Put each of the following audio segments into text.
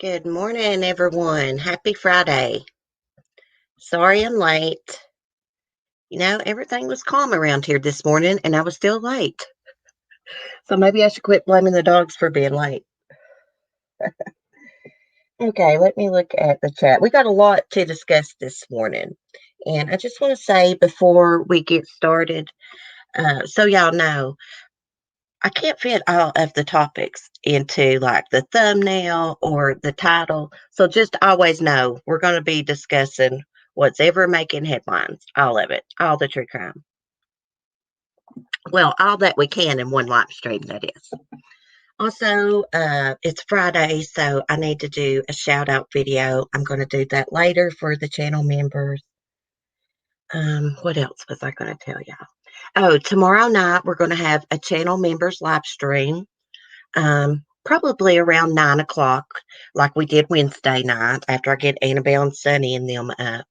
Good morning, everyone. Happy Friday. Sorry I'm late. Everything was calm around here this morning and I was still late. So maybe I should quit blaming the dogs for being late. Okay, let me look at the chat. We got a lot to discuss this morning. And I just want to say before we get started, so y'all know, I can't fit all of the topics into like the thumbnail or the title. So just always know we're going to be discussing what's ever making headlines, all of it, all the true crime. Well, all that we can in one live stream, that is. Also, it's Friday, so I need to do a shout out video. I'm going to do that later for the channel members. What else was I going to tell y'all? Oh, tomorrow night we're going to have a channel members live stream. Probably around 9 o'clock, like we did Wednesday night after I get Annabelle and Sunny and them up.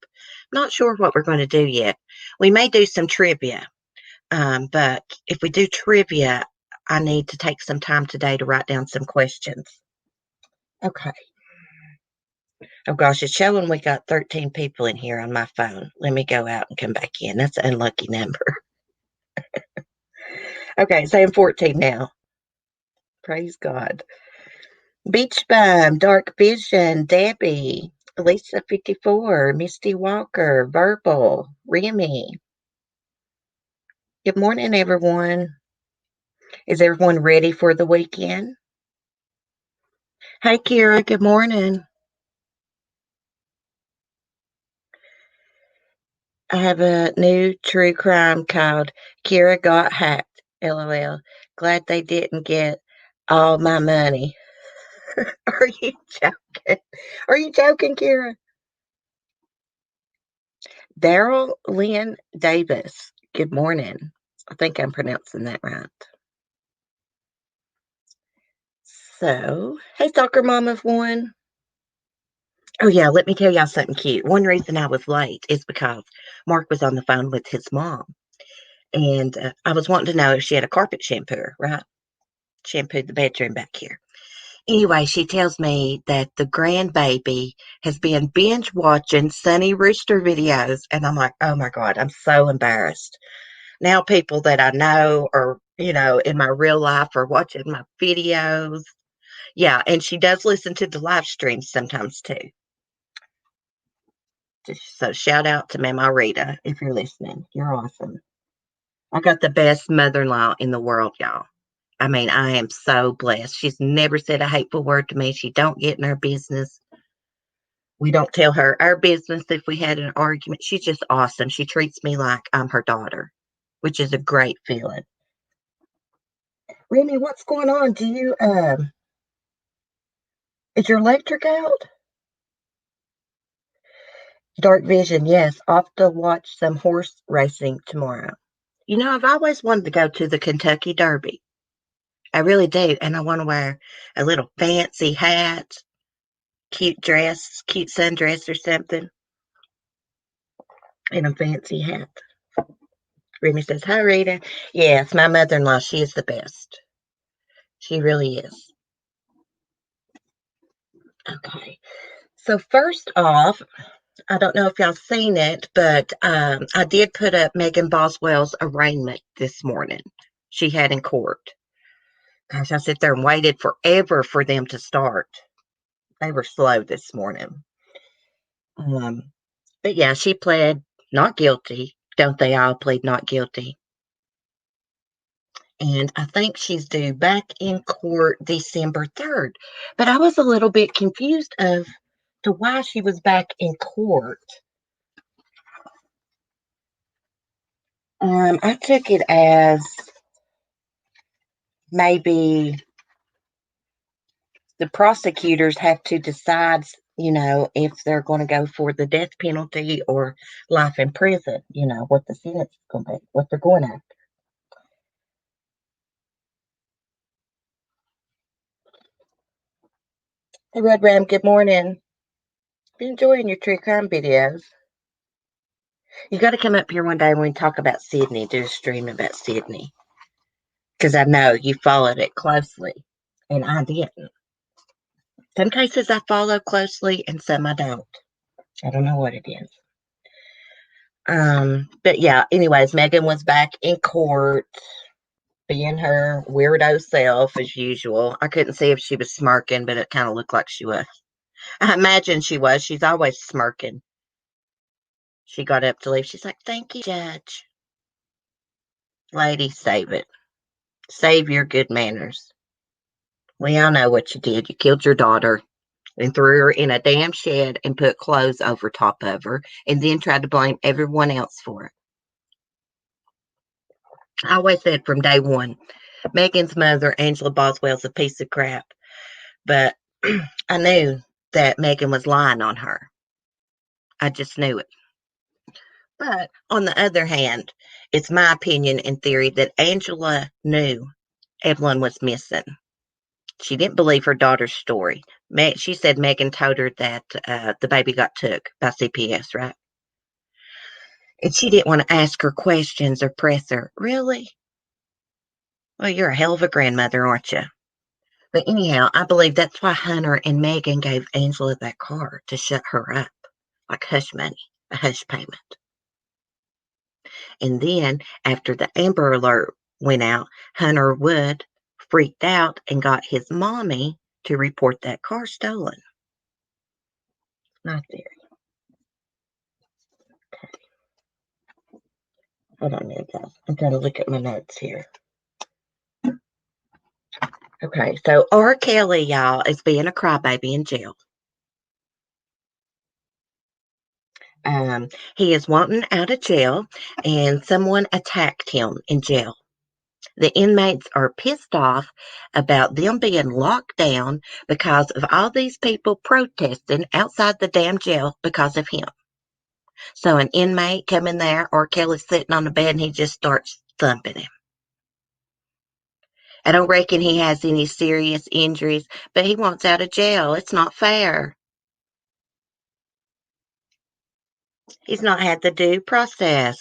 Not sure what we're going to do yet. We may do some trivia, but if we do trivia, I need to take some time today to write down some questions. Okay. Oh gosh, it's showing we got 13 people in here on my phone. Let me go out and come back in. That's an unlucky number. Okay, saying 14 now. Praise God. Beach Bum, Dark Vision, Debbie, Lisa 54, Misty Walker, Verbal, Remy. Good morning, everyone. Is everyone ready for the weekend? Hey, Kira, good morning. I have a new true crime called Kira Got Hacked. LOL. Glad they didn't get all my money. Are you joking? Are you joking, Kira? Daryl Lynn Davis. Good morning. I think I'm pronouncing that right. So, hey, soccer mom of one. Oh, yeah, let me tell y'all something cute. One reason I was late is because Mark was on the phone with his mom. And I was wanting to know if she had a carpet shampooer, right? Shampooed the bedroom back here. Anyway, she tells me that the grandbaby has been binge watching Sunny Rooster videos. And I'm like, oh my God, I'm so embarrassed. Now people that I know or, in my real life are watching my videos. Yeah, and she does listen to the live streams sometimes too. So shout out to Mama Rita if you're listening. You're awesome. I got the best mother-in-law in the world, y'all. I mean, I am so blessed. She's never said a hateful word to me. She don't get in our business. We don't tell her our business if we had an argument. She's just awesome. She treats me like I'm her daughter, which is a great feeling. Remy, what's going on? Is your electric out? Dark Vision, yes. Off to watch some horse racing tomorrow. I've always wanted to go to the Kentucky Derby. I really do. And I want to wear a little fancy hat, cute dress, cute sundress or something, and a fancy hat. Remy says, hi, Rita. Yes, my mother in law. She is the best. She really is. Okay. So, first off, I don't know if y'all seen it, but I did put up Megan Boswell's arraignment this morning. She had in court. Gosh, I sat there and waited forever for them to start. They were slow this morning. But yeah, she pled not guilty. Don't they all plead not guilty? And I think she's due back in court December 3rd. But I was a little bit confused as to why she was back in court. I took it as maybe the prosecutors have to decide, if they're going to go for the death penalty or life in prison, what the sentence is going to be, what they're going after. Hey, Red Ram, good morning. Been enjoying your true crime videos. You got to come up here one day when we talk about Sydney, do a stream about Sydney. Because I know you followed it closely, and I didn't. Some cases I follow closely and some I don't. I don't know what it is. But yeah, anyways, Megan was back in court being her weirdo self as usual. I couldn't see if she was smirking, but it kind of looked like she was. I imagine she was. She's always smirking. She got up to leave. She's like, "Thank you, Judge." Lady, save it. Save your good manners. We all know what you did. You killed your daughter and threw her in a damn shed and put clothes over top of her and then tried to blame everyone else for it. I always said from day one, Megan's mother, Angela Boswell's a piece of crap, but I knew that Megan was lying on her. I just knew it. But on the other hand, it's my opinion and theory that Angela knew Evelyn was missing. She didn't believe her daughter's story. She said Megan told her that the baby got took by CPS, right? And she didn't want to ask her questions or press her. Really? Well, you're a hell of a grandmother, aren't you? But anyhow, I believe that's why Hunter and Megan gave Angela that car to shut her up, like hush money, a hush payment. And then after the Amber Alert went out, Hunter Wood freaked out and got his mommy to report that car stolen. Not there. Okay. Hold on a minute, guys. I'm trying to look at my notes here. Okay, so R. Kelly, y'all, is being a crybaby in jail. He is wanting out of jail, and someone attacked him in jail. The inmates are pissed off about them being locked down because of all these people protesting outside the damn jail because of him. So an inmate come in there, R. Kelly's sitting on the bed, and he just starts thumping him. I don't reckon he has any serious injuries, but he wants out of jail. It's not fair. He's not had the due process.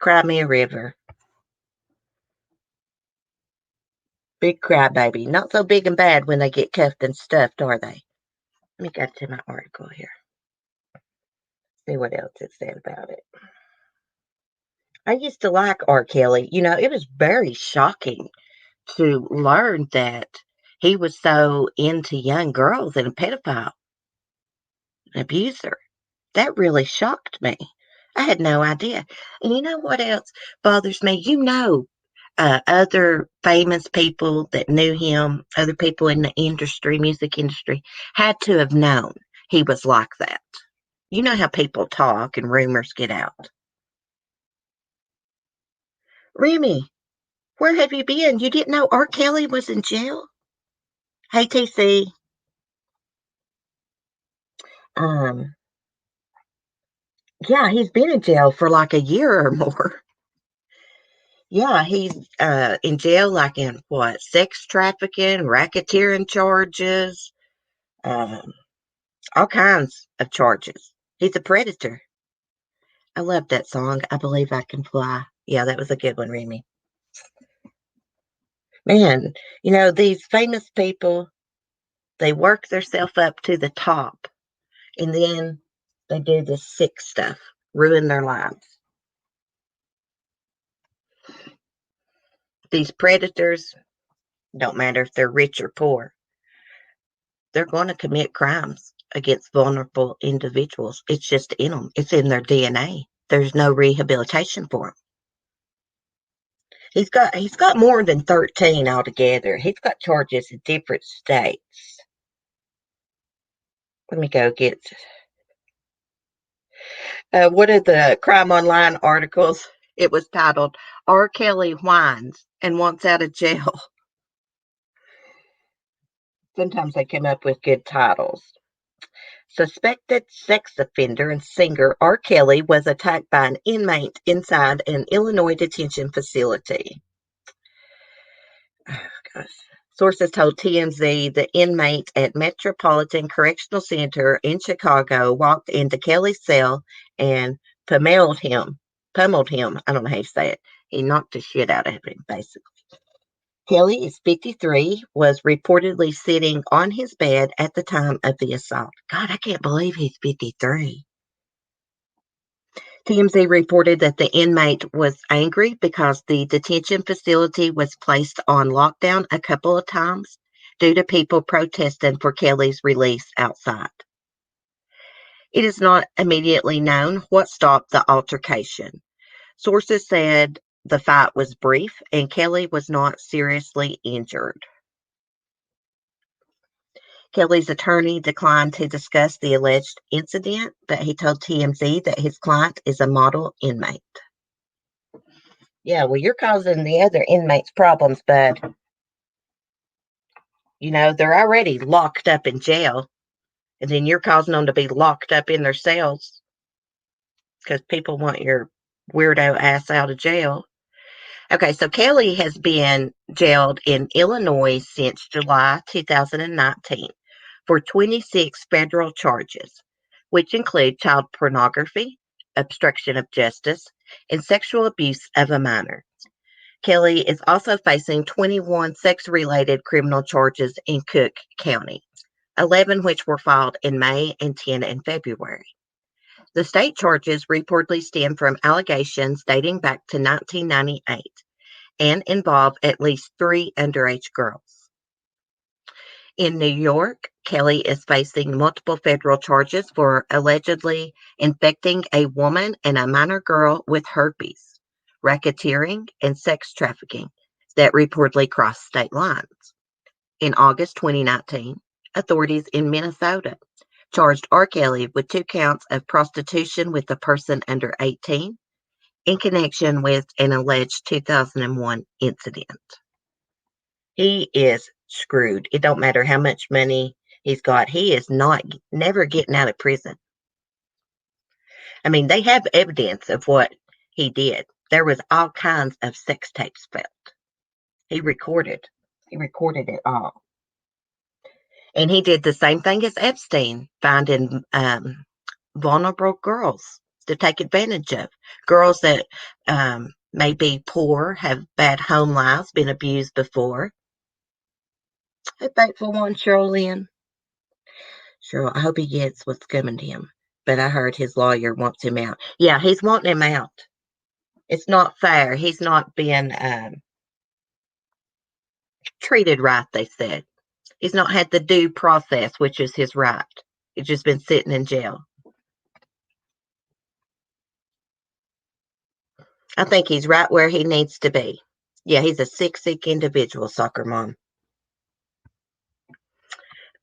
Cry me a river. Big crybaby. Not so big and bad when they get cuffed and stuffed, are they? Let me go to my article here. See what else it said about it. I used to like R. Kelly. You know, it was very shocking to learn that he was so into young girls and a pedophile, an abuser. That really shocked me. I had no idea. And you know what else bothers me? Other famous people that knew him, other people in the industry, music industry, had to have known he was like that. You know how people talk and rumors get out. Remy, where have you been? You didn't know R. Kelly was in jail? Hey, TC. Um, yeah, he's been in jail for like a year or more. Yeah, he's in jail like in what, sex trafficking, racketeering charges, um, all kinds of charges. He's a predator. I love that song. I believe I can fly. Yeah, that was a good one, Remy. Man, you know, these famous people, they work themselves up to the top and then they do this sick stuff, ruin their lives. These predators, don't matter if they're rich or poor, they're going to commit crimes against vulnerable individuals. It's just in them, it's in their DNA. There's no rehabilitation for them. He's got more than 13 altogether. He's got charges in different states. Let me go get one of the Crime Online articles. It was titled R. Kelly Whines and Wants Out of Jail. Sometimes they come up with good titles. Suspected sex offender and singer R. Kelly was attacked by an inmate inside an Illinois detention facility. Oh, gosh. Sources told TMZ the inmate at Metropolitan Correctional Center in Chicago walked into Kelly's cell and pummeled him. Pummeled him. I don't know how you say it. He knocked the shit out of him, basically. Kelly is 53, was reportedly sitting on his bed at the time of the assault. God, I can't believe he's 53. TMZ reported that the inmate was angry because the detention facility was placed on lockdown a couple of times due to people protesting for Kelly's release outside. It is not immediately known what stopped the altercation. Sources said the fight was brief and Kelly was not seriously injured. Kelly's attorney declined to discuss the alleged incident, but he told TMZ that his client is a model inmate. Yeah, well, you're causing the other inmates problems, bud. You know, they're already locked up in jail, and then you're causing them to be locked up in their cells because people want your weirdo ass out of jail. Okay, so Kelly has been jailed in Illinois since July 2019 for 26 federal charges, which include child pornography, obstruction of justice, and sexual abuse of a minor. Kelly is also facing 21 sex-related criminal charges in Cook County, 11 which were filed in May and 10 in February. The state charges reportedly stem from allegations dating back to 1998 and involve at least 3 underage girls. In New York, Kelly is facing multiple federal charges for allegedly infecting a woman and a minor girl with herpes, racketeering, and sex trafficking that reportedly crossed state lines. In August 2019, authorities in Minnesota charged R. Kelly with 2 counts of prostitution with a person under 18 in connection with an alleged 2001 incident. He is screwed. It don't matter how much money he's got. He is never getting out of prison. I mean, they have evidence of what he did. There was all kinds of sex tapes found. He recorded it all. And he did the same thing as Epstein, finding vulnerable girls to take advantage of. Girls that may be poor, have bad home lives, been abused before. A thankful one, Cheryl Lynn. Cheryl, I hope he gets what's coming to him. But I heard his lawyer wants him out. Yeah, he's wanting him out. It's not fair. He's not being treated right, they said. He's not had the due process, which is his right. He's just been sitting in jail. I think he's right where he needs to be. Yeah, he's a sick individual, soccer mom.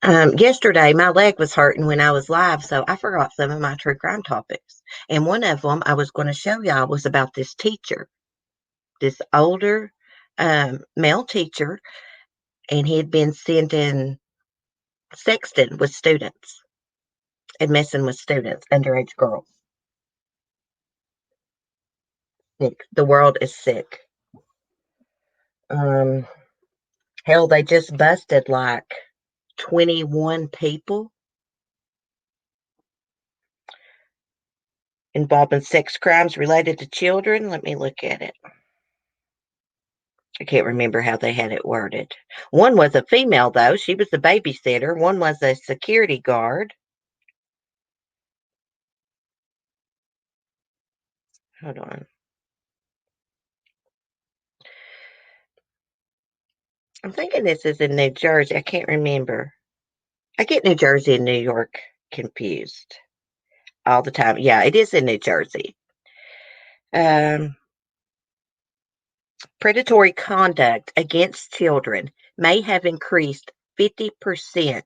Yesterday, my leg was hurting when I was live, so I forgot some of my true crime topics. And one of them I was going to show y'all was about this teacher, this older male teacher, and he had been sending sexting with students and messing with students, underage girls. Sick. The world is sick. Hell, they just busted like 21 people involved in sex crimes related to children. Let me look at it. I can't remember how they had it worded. One was a female, though. She was the babysitter. One was a security guard. Hold on. I'm thinking this is in New Jersey. I can't remember. I get New Jersey and New York confused all the time. Yeah, it is in New Jersey. Predatory conduct against children may have increased 50%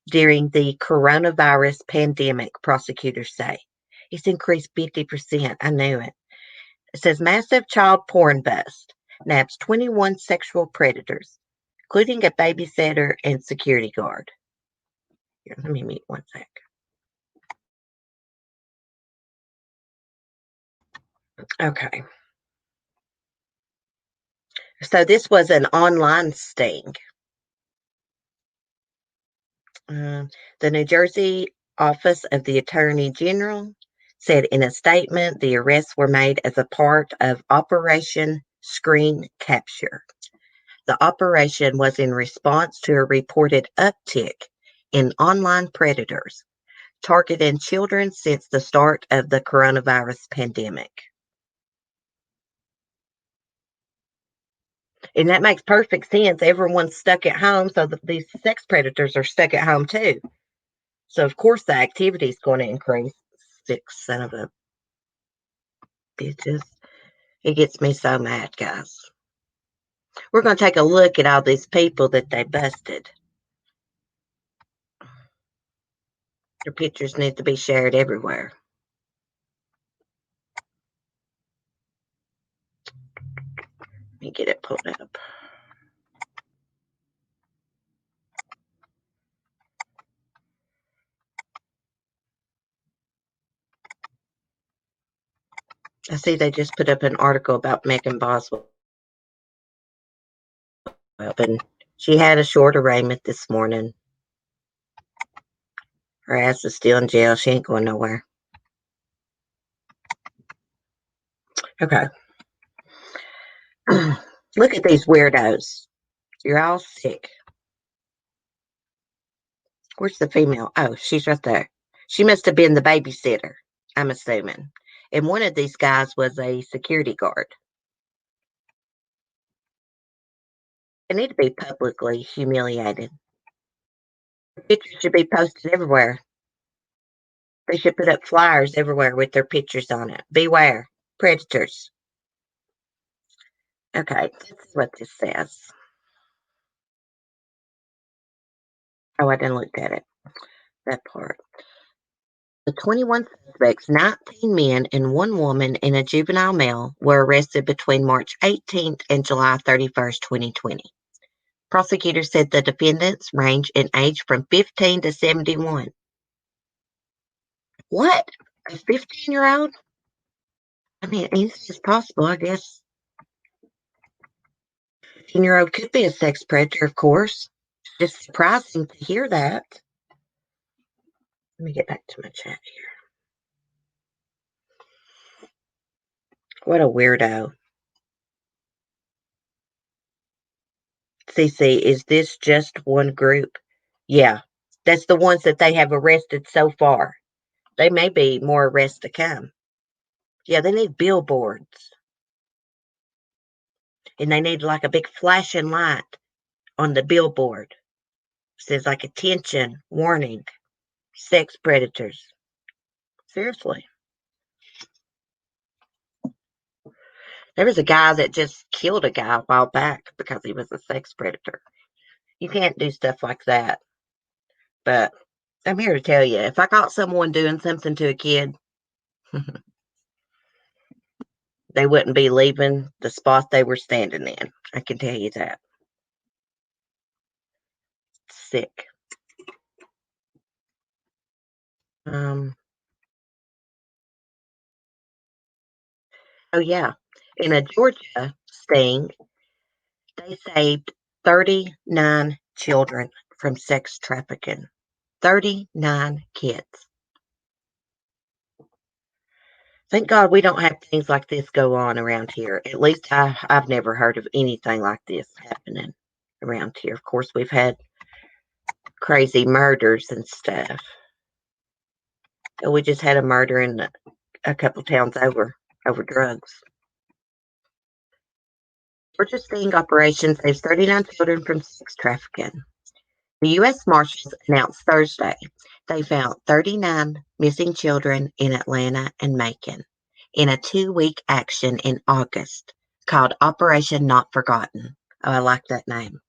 during the coronavirus pandemic, prosecutors say. It's increased 50%. I knew it. It says massive child porn bust nabs 21 sexual predators, including a babysitter and security guard. Here, let me mute one sec. Okay. So this was an online sting. The New Jersey Office of the Attorney General said in a statement the arrests were made as a part of Operation Screen Capture. The operation was in response to a reported uptick in online predators targeting children since the start of the coronavirus pandemic. And that makes perfect sense. Everyone's stuck at home, so these sex predators are stuck at home too. So, of course, the activity is going to increase. Sick son of a bitches. It gets me so mad, guys. We're going to take a look at all these people that they busted. Their pictures need to be shared everywhere. Let me get it pulled up. I see they just put up an article about Megan Boswell. And she had a short arraignment this morning. Her ass is still in jail. She ain't going nowhere. Okay. Look at these weirdos. You're all sick. Where's the female? Oh, she's right there. She must have been the babysitter, I'm assuming. And one of these guys was a security guard. They need to be publicly humiliated. Pictures should be posted everywhere. They should put up flyers everywhere with their pictures on it. Beware, predators. Okay, that's what this says. Oh, I didn't look at it. That part. The 21 suspects, 19 men and one woman and a juvenile male, were arrested between March 18th and July 31st, 2020. Prosecutors said the defendants range in age from 15 to 71. What? A 15-year-old? I mean, anything is possible, I guess. 15-year-old could be a sex predator, of course. Just surprising to hear that. Let me get back to my chat here. What a weirdo. CC, is this just one group? Yeah, that's the ones that they have arrested so far. They may be more arrests to come. Yeah, they need billboards. And they need like a big flashing light on the billboard. It says like attention, warning, sex predators. Seriously. There was a guy that just killed a guy a while back because he was a sex predator. You can't do stuff like that. But I'm here to tell you, if I caught someone doing something to a kid, they wouldn't be leaving the spot they were standing in. I can tell you that. Sick. Oh yeah. In a Georgia sting, they saved 39 children from sex trafficking. 39 kids. Thank God we don't have things like this go on around here. At least I've never heard of anything like this happening around here. Of course, we've had crazy murders and stuff. We just had a murder in a couple towns over drugs. Georgia sting operation saves 39 children from sex trafficking. The U.S. Marshals announced Thursday they found 39 missing children in Atlanta and Macon in a 2-week action in August called Operation Not Forgotten. Oh, I like that name.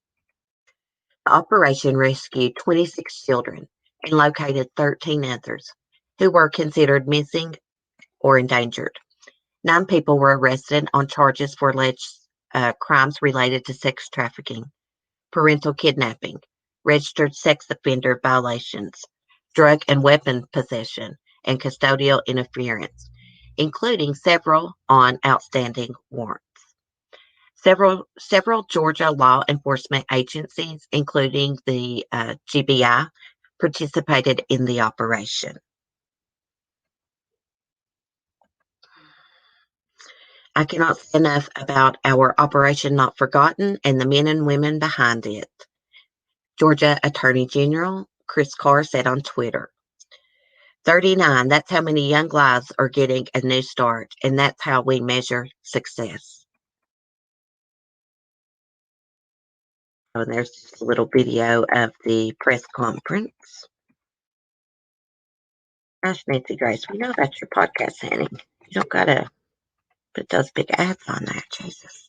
The operation rescued 26 children and located 13 others who were considered missing or endangered. 9 people were arrested on charges for alleged crimes related to sex trafficking, parental kidnapping, registered sex offender violations, drug and weapon possession, and custodial interference, including several on outstanding warrants. Several Georgia law enforcement agencies, including the GBI, participated in the operation. I cannot say enough about our Operation Not Forgotten and the men and women behind it. Georgia Attorney General Chris Carr said on Twitter, 39, that's how many young lives are getting a new start, and that's how we measure success. Oh, and there's just a little video of the press conference. Gosh, Nancy Grace, we know about your podcast, honey. You don't gotta put those big ads on there, Jesus.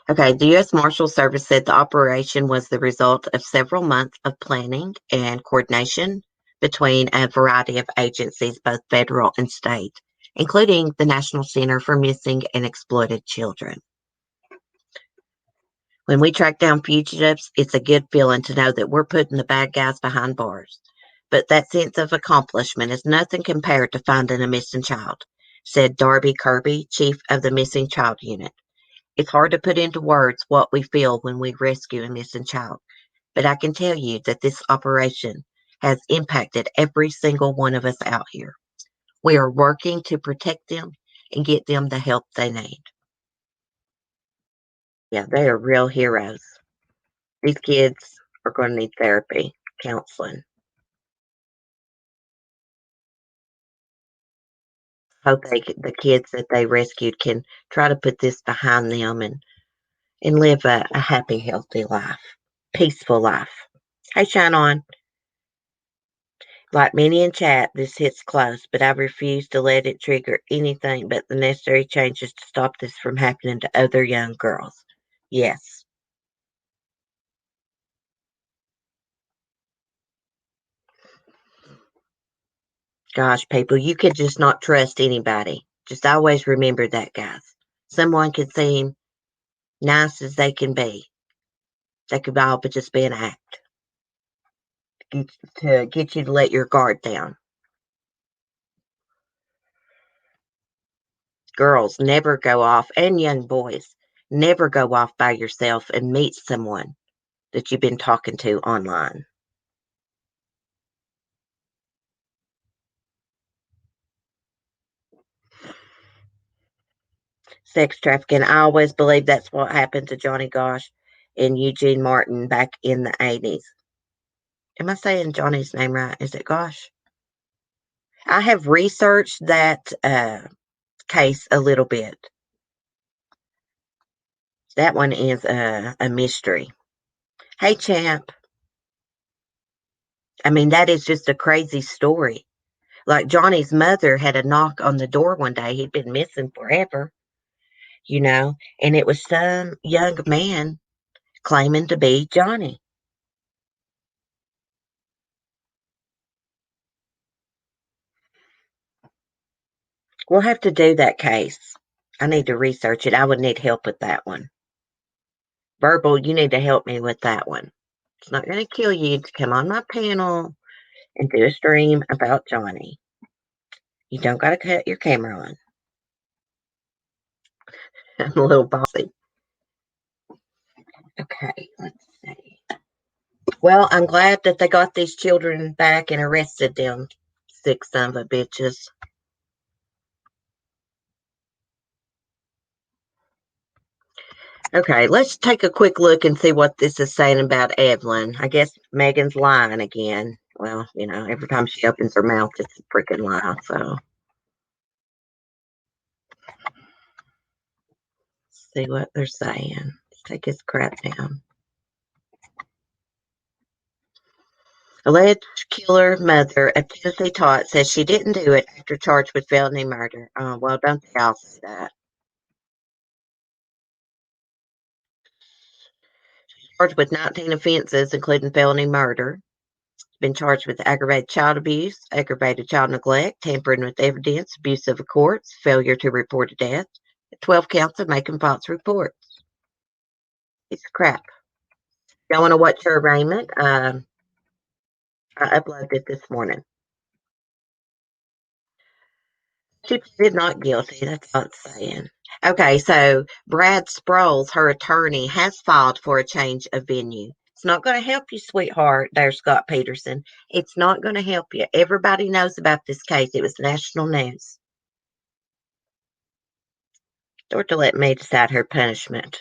Okay, the U.S. Marshal Service said the operation was the result of several months of planning and coordination between a variety of agencies, both federal and state, including the National Center for Missing and Exploited Children. When we track down fugitives, it's a good feeling to know that we're putting the bad guys behind bars. But that sense of accomplishment is nothing compared to finding a missing child, said Darby Kirby, chief of the Missing Child Unit. It's hard to put into words what we feel when we rescue a missing child, but I can tell you that this operation has impacted every single one of us out here. We are working to protect them and get them the help they need. Yeah, they are real heroes. These kids are going to need therapy, counseling. Hope the kids that they rescued can try to put this behind them and live a happy, healthy life, peaceful life. Hey, Shine On. Like many in chat, this hits close, but I refuse to let it trigger anything but the necessary changes to stop this from happening to other young girls. Yes. Gosh, people, you could just not trust anybody. Just always remember that, guys. Someone could seem nice as they can be. They could all but just be an act to get you to let your guard down. Girls, never go off, and young boys, never go off by yourself and meet someone that you've been talking to online. Sex trafficking. I always believe that's what happened to Johnny Gosh and Eugene Martin back in the 80s. Am I saying Johnny's name right? Is it Gosh? I have researched that case a little bit. That one is a mystery. Hey, champ. I mean, that is just a crazy story. Like Johnny's mother had a knock on the door one day. He'd been missing forever, and it was some young man claiming to be Johnny. We'll have to do that case. I need to research it. I would need help with that one. Verbal, you need to help me with that one. It's not going to kill you to come on my panel and do a stream about Johnny. You don't got to cut your camera on. I'm a little bossy. Okay, let's see. Well, I'm glad that they got these children back and arrested them. Sick son of a bitches. Okay, let's take a quick look and see what this is saying about Evelyn. I guess Megan's lying again. Well, every time she opens her mouth, it's a freaking lie. So, let's see what they're saying. Let's take his crap down. Alleged killer mother of Timothy Tot says she didn't do it after charged with felony murder. Oh, well, don't they all say that? Charged with 19 offenses, including felony murder. Been charged with aggravated child abuse, aggravated child neglect, tampering with evidence, abuse of the courts, failure to report a death, 12 counts of making false reports. It's crap. Y'all want to watch her arraignment? I uploaded it this morning. She pleaded not guilty. That's all it's saying. Okay, so Brad Sproles, her attorney, has filed for a change of venue. It's not going to help you, sweetheart. There's Scott Peterson. It's not going to help you. Everybody knows about this case. It was national news. or to let me decide her punishment.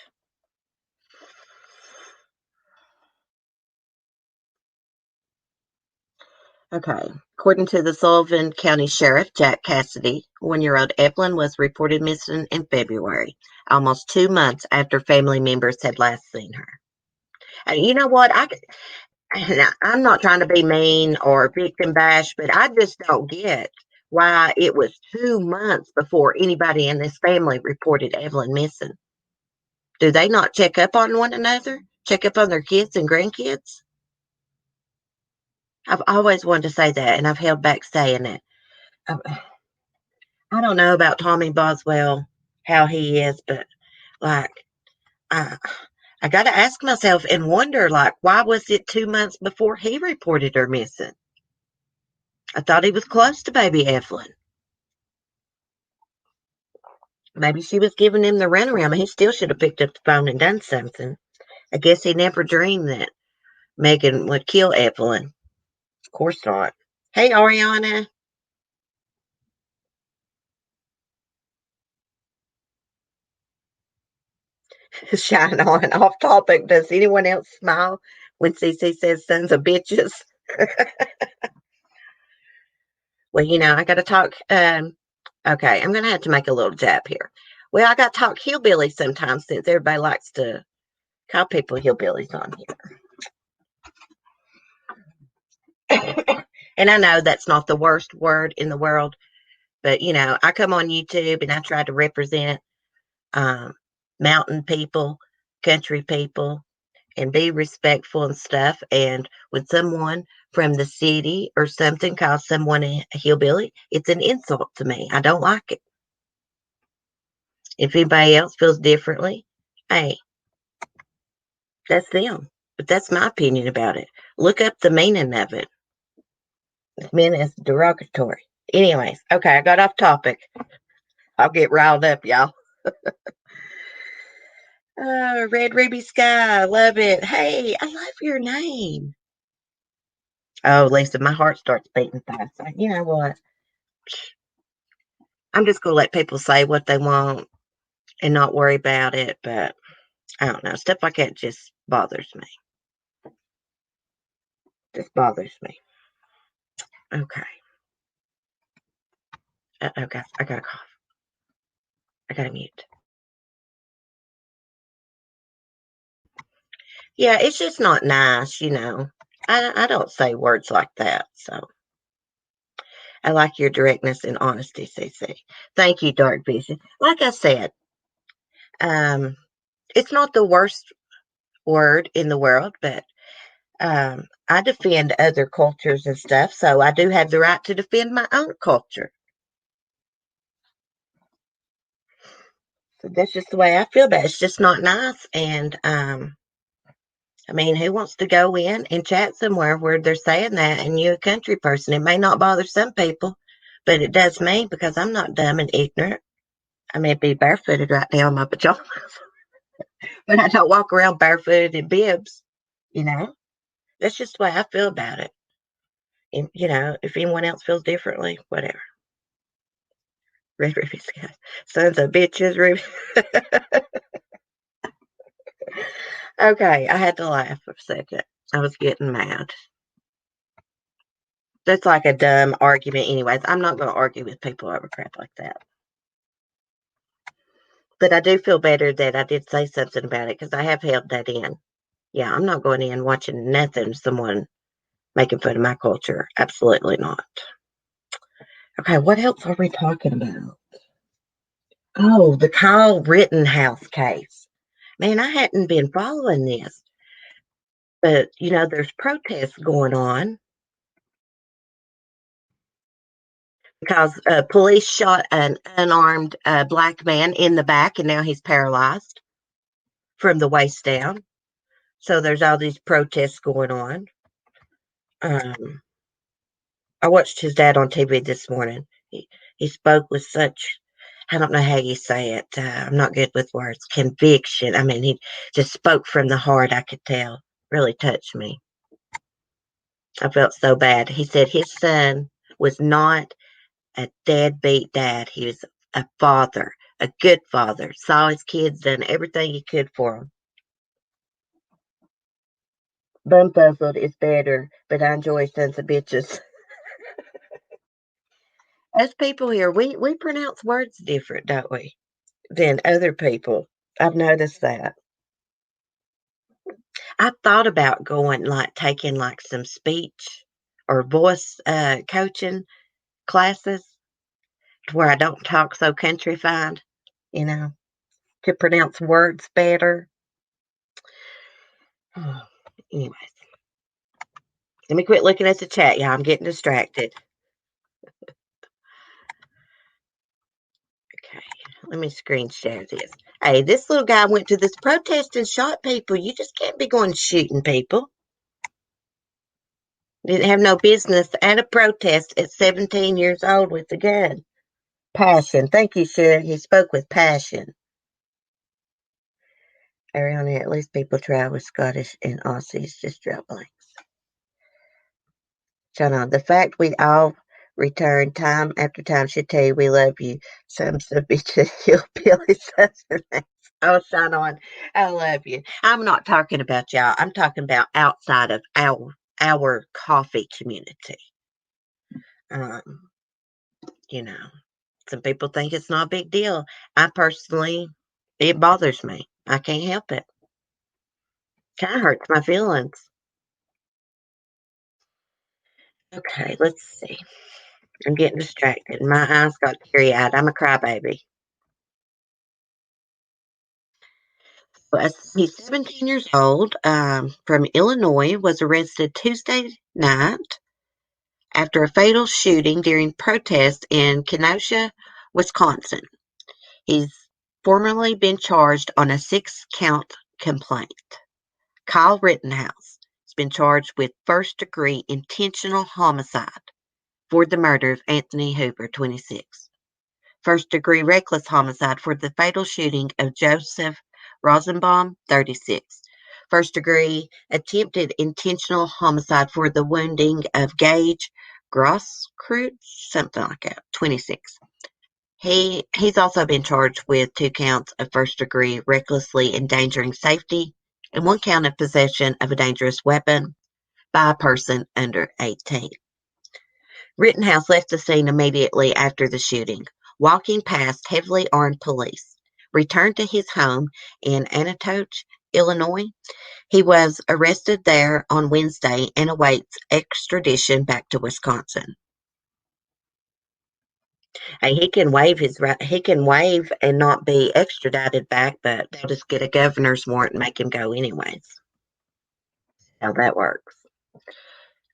Okay. According to the Sullivan County Sheriff, Jack Cassidy, 1-year-old Evelyn was reported missing in February, almost 2 months after family members had last seen her. And you know what? I'm not trying to be mean or victim bash, but I just don't get why it was 2 months before anybody in this family reported Evelyn missing. Do they not check up on one another? Check up on their kids and grandkids? I've always wanted to say that, and I've held back saying it. I don't know about Tommy Boswell, how he is, but like, I, I got to ask myself and wonder, like, why was it 2 months before he reported her missing? I thought he was close to baby Evelyn. Maybe she was giving him the runaround, but he still should have picked up the phone and done something. I guess he never dreamed that Megan would kill Evelyn. Of course not. Hey, Ariana. Shine on. Off topic. Does anyone else smile when CC says sons of bitches? Well, I got to talk. Okay, I'm going to have to make a little jab here. Well, I got to talk hillbilly sometimes since everybody likes to call people hillbillies on here. And I know that's not the worst word in the world, but I come on YouTube and I try to represent um, mountain people, country people, and be respectful and stuff. And when someone from the city or something calls someone a hillbilly, it's an insult to me. I don't like it. If anybody else feels differently, hey, that's them. But that's my opinion about it. Look up the meaning of it. It's meant as derogatory. Anyways, okay, I got off topic. I'll get riled up, y'all. Red Ruby Sky, love it. Hey, I love your name. Oh, Lisa, my heart starts beating fast. You know what? I'm just gonna let people say what they want and not worry about it. But I don't know, stuff like that just bothers me. Just bothers me. Okay. Okay, I got a cough. I got to mute. Yeah, it's just not nice. I don't say words like that. So I like your directness and honesty, CC. Thank you, Dark Vision. Like I said, um, it's not the worst word in the world, but I defend other cultures and stuff, so I do have the right to defend my own culture. So that's just the way I feel about it. It's just not nice. And I mean, who wants to go in and chat somewhere where they're saying that and you're a country person? It may not bother some people, but it does me because I'm not dumb and ignorant. I may be barefooted right now in my pajamas, but I don't walk around barefooted in bibs, you know? That's just the way I feel about it. And, if anyone else feels differently, whatever. Red Ruby Sky. Sons of bitches, Ruby. Okay, I had to laugh for a second. I was getting mad. That's like a dumb argument, anyways. I'm not going to argue with people over crap like that. But I do feel better that I did say something about it because I have held that in. Yeah, I'm not going in watching nothing, someone making fun of my culture. Absolutely not. Okay, what else are we talking about? Oh, the Kyle Rittenhouse case. Man, I hadn't been following this, but there's protests going on because police shot an unarmed black man in the back, and now he's paralyzed from the waist down. So there's all these protests going on. I watched his dad on TV this morning. He spoke with such, I don't know how you say it. I'm not good with words. Conviction. I mean, he just spoke from the heart. I could tell. Really touched me. I felt so bad. He said his son was not a deadbeat dad. He was a father, A good father. Saw his kids done everything he could for them. Bumfuzzled is better, but I enjoy sons of bitches. Us people here, we pronounce words different, don't we? Than other people. I've noticed that. I thought about going, like, taking, like, some speech or voice, coaching classes to where I don't talk so countrified, you know, to pronounce words better. Anyways, let me quit looking at the chat, y'all. I'm getting distracted. Okay, let me screen share this. Hey, this little guy went to this protest and shot people. You just can't be going shooting people. Didn't have no business at a protest at 17 years old with a gun. Passion. Thank you, Sharon. He spoke with passion. Around here, at least people try with Scottish and Aussies. Just draw blanks. Shana, the fact we all return time after time should tell you we love you. Some bitch hillbilly southern. Oh, Shannon, I love you. I'm not talking about y'all. I'm talking about outside of our coffee community. Um, you know, some people think it's not a big deal. I personally, it bothers me. I can't help it. Kind of hurts my feelings. Okay, let's see. I'm getting distracted. My eyes got teary-eyed. I'm a crybaby. He's 17 years old, from Illinois, was arrested Tuesday night after a fatal shooting during protest in Kenosha, Wisconsin. He's formerly been charged on a 6-count complaint. Kyle Rittenhouse has been charged with first-degree intentional homicide for the murder of Anthony Hoover, 26. First-degree reckless homicide for the fatal shooting of Joseph Rosenbaum, 36. First-degree attempted intentional homicide for the wounding of Gage Grosskreutz, something like that, 26. He's also been charged with 2 counts of first-degree recklessly endangering safety and 1 count of possession of a dangerous weapon by a person under 18. Rittenhouse left the scene immediately after the shooting, walking past heavily armed police, returned to his home in Anatoch, Illinois. He was arrested there on Wednesday and awaits extradition back to Wisconsin. Hey, he can waive and not be extradited back, but they'll just get a governor's warrant and make him go anyways. How that works.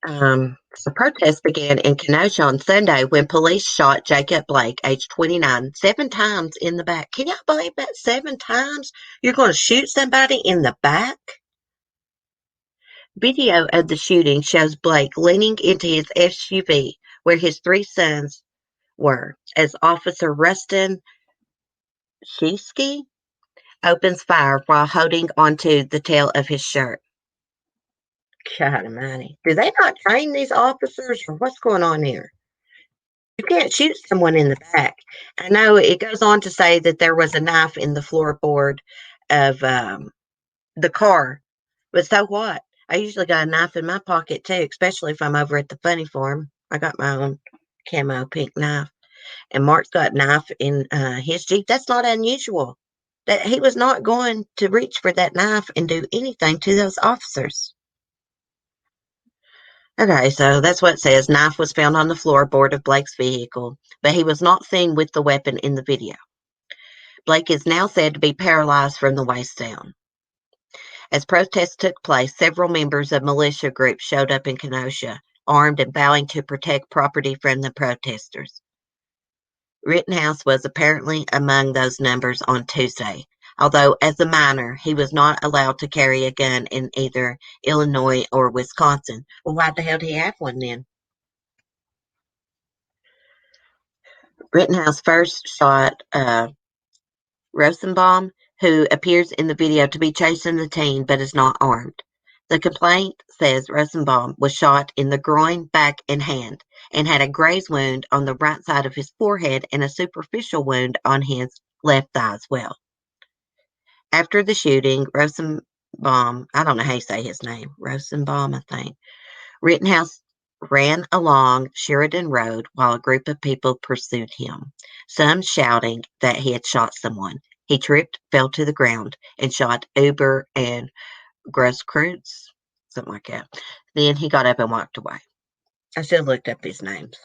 The protest began in Kenosha on Sunday when police shot Jacob Blake, age 29, 7 times in the back. Can y'all believe that? 7 times? You're going to shoot somebody in the back? Video of the shooting shows Blake leaning into his SUV where his 3 sons were as Officer Rustin Shesky opens fire while holding onto the tail of his shirt. God almighty. Do they not train these officers or what's going on here? You can't shoot someone in the back. I know it goes on to say that there was a knife in the floorboard of the car, but so what? I usually got a knife in my pocket too, especially if I'm over at the funny farm. I got my own camo pink knife, and Mark's got a knife in his Jeep. That's not unusual. That he was not going to reach for that knife and do anything to those officers. Okay, so that's what it says. Knife was found on the floorboard of Blake's vehicle, but he was not seen with the weapon in the video. Blake is now said to be paralyzed from the waist down. As protests took place, several members of militia groups showed up in Kenosha, armed and vowing to protect property from the protesters. Rittenhouse was apparently among those numbers on Tuesday, although as a minor, he was not allowed to carry a gun in either Illinois or Wisconsin. Well, why the hell did he have one then? Rittenhouse first shot Rosenbaum, who appears in the video to be chasing the teen but is not armed. The complaint says Rosenbaum was shot in the groin, back, and hand, and had a graze wound on the right side of his forehead and a superficial wound on his left thigh as well. After the shooting, Rosenbaum, I don't know how you say his name, Rosenbaum, I think, Rittenhouse ran along Sheridan Road while a group of people pursued him, some shouting that he had shot someone. He tripped, fell to the ground, and shot Uber and Grosskreutz, something like that. Then he got up and walked away. I should have looked up his names.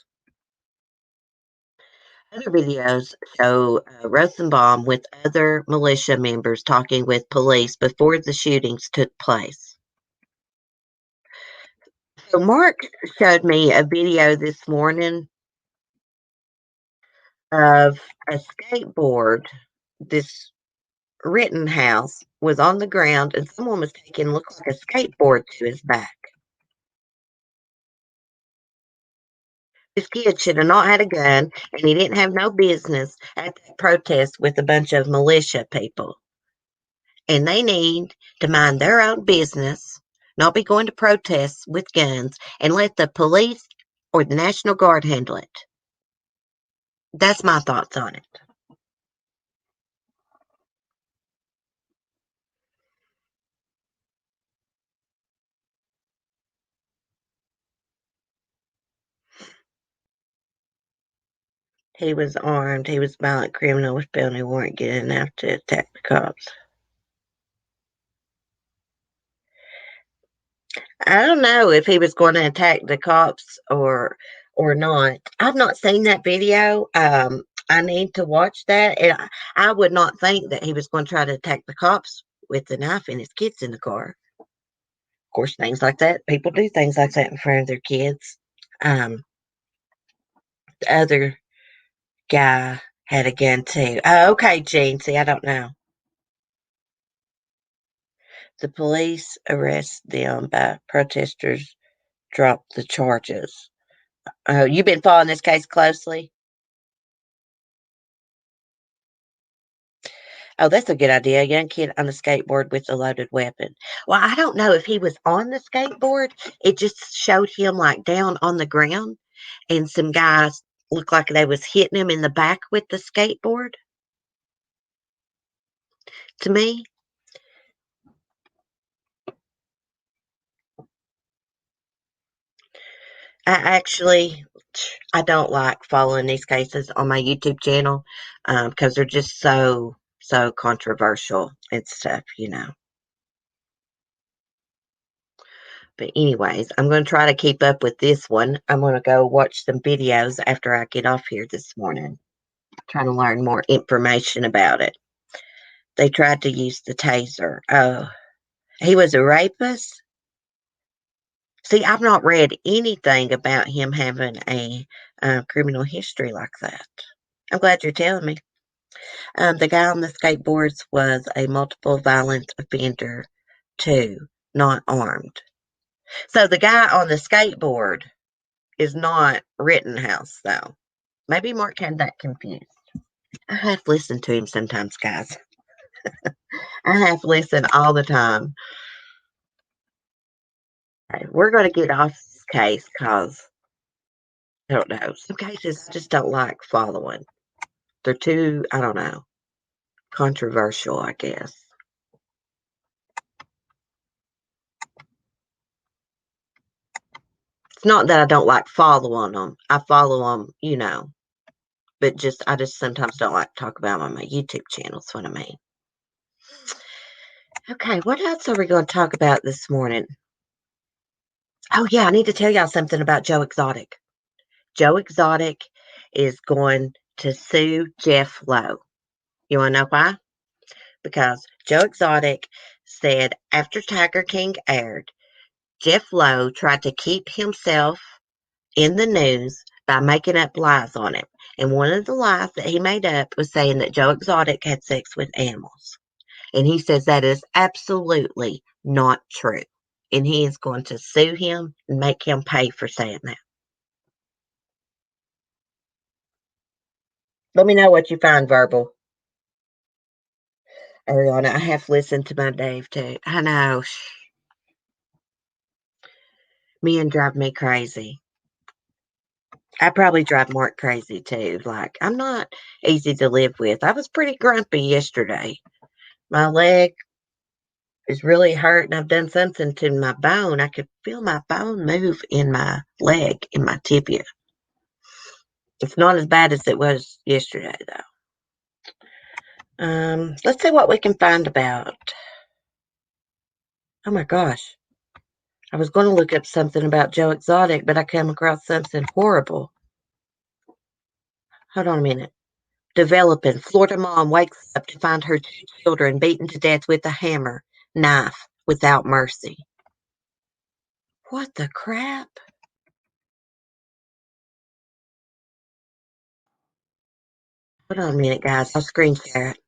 Other videos show Rosenbaum with other militia members talking with police before the shootings took place. So Mark showed me a video this morning of a skateboard. This Rittenhouse was on the ground and someone was taking looked like a skateboard to his back. This kid should have not had a gun, and he didn't have no business at that protest with a bunch of militia people. And they need to mind their own business, not be going to protests with guns, and let the police or the National Guard handle it. That's my thoughts on it. He was armed. He was a violent criminal with felony warrant getting enough to attack the cops. I don't know if he was going to attack the cops or not. I've not seen that video. I need to watch that. And I would not think that he was going to try to attack the cops with the knife and his kids in the car. Of course, things like that. People do things like that in front of their kids. The other guy had a gun too. Oh, okay, Gene. See, I don't know. The police arrest them, but protesters drop the charges. Oh, you've been following this case closely? Oh, that's a good idea. A young kid on a skateboard with a loaded weapon. Well, I don't know if he was on the skateboard. It just showed him like down on the ground, and some guys looked like they was hitting him in the back with the skateboard. To me, I don't like following these cases on my YouTube channel because they're just so controversial and stuff. But anyways, I'm going to try to keep up with this one. I'm going to go watch some videos after I get off here this morning, trying to learn more information about it. They tried to use the taser. Oh, he was a rapist? See, I've not read anything about him having a criminal history like that. I'm glad you're telling me. The guy on the skateboards was a multiple violent offender, too, not armed. So the guy on the skateboard is not Rittenhouse, though. Maybe Mark had that confused. I have to listen to him sometimes, guys. I have to listen all the time. Okay, we're going to get off this case because I don't know. Some cases I just don't like following. They're too, I don't know, controversial, I guess. It's not that I don't like following them. I follow them, but I just sometimes don't like to talk about them on my YouTube channel. That's what I mean. Okay, what else are we going to talk about this morning? Oh, yeah, I need to tell y'all something about Joe Exotic. Joe Exotic is going to sue Jeff Lowe. You want to know why? Because Joe Exotic said after Tiger King aired, Jeff Lowe tried to keep himself in the news by making up lies on it. And one of the lies that he made up was saying that Joe Exotic had sex with animals. And he says that is absolutely not true. And he is going to sue him and make him pay for saying that. Let me know what you find, Verbal. Ariana, I have listened to my Dave too. I know. Men drive me crazy. I probably drive Mark crazy too. Like, I'm not easy to live with. I was pretty grumpy yesterday. My leg is really hurt and I've done something to my bone. I could feel my bone move in my leg, in my tibia. It's not as bad as it was yesterday, though. Let's see what we can find about. Oh my gosh. I was going to look up something about Joe Exotic, but I came across something horrible. Hold on a minute. Developing. Florida mom wakes up to find her two children beaten to death with a hammer, knife, without mercy. What the crap? Hold on a minute, guys. I'll screen share it.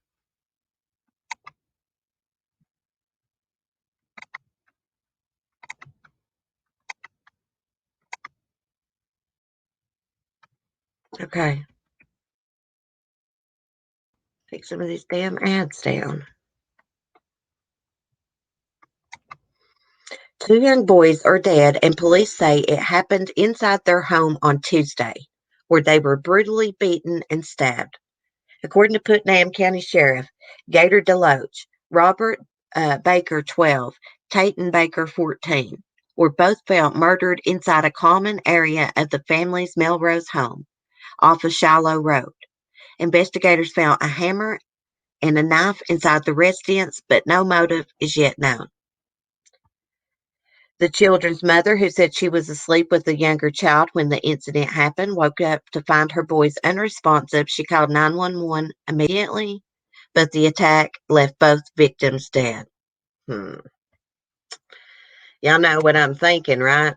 Okay. Take some of these damn ads down. Two young boys are dead, and police say it happened inside their home on Tuesday, where they were brutally beaten and stabbed. According to Putnam County Sheriff Gator Deloach, Robert Baker, 12, Tayton Baker, 14, were both found murdered inside a common area of the family's Melrose home off of Shiloh Road. Investigators found a hammer and a knife inside the residence, but no motive is yet known. The children's mother, who said she was asleep with the younger child when the incident happened, woke up to find her boys unresponsive. She called 911 immediately, but the attack left both victims dead. Hmm. Y'all know what I'm thinking, right?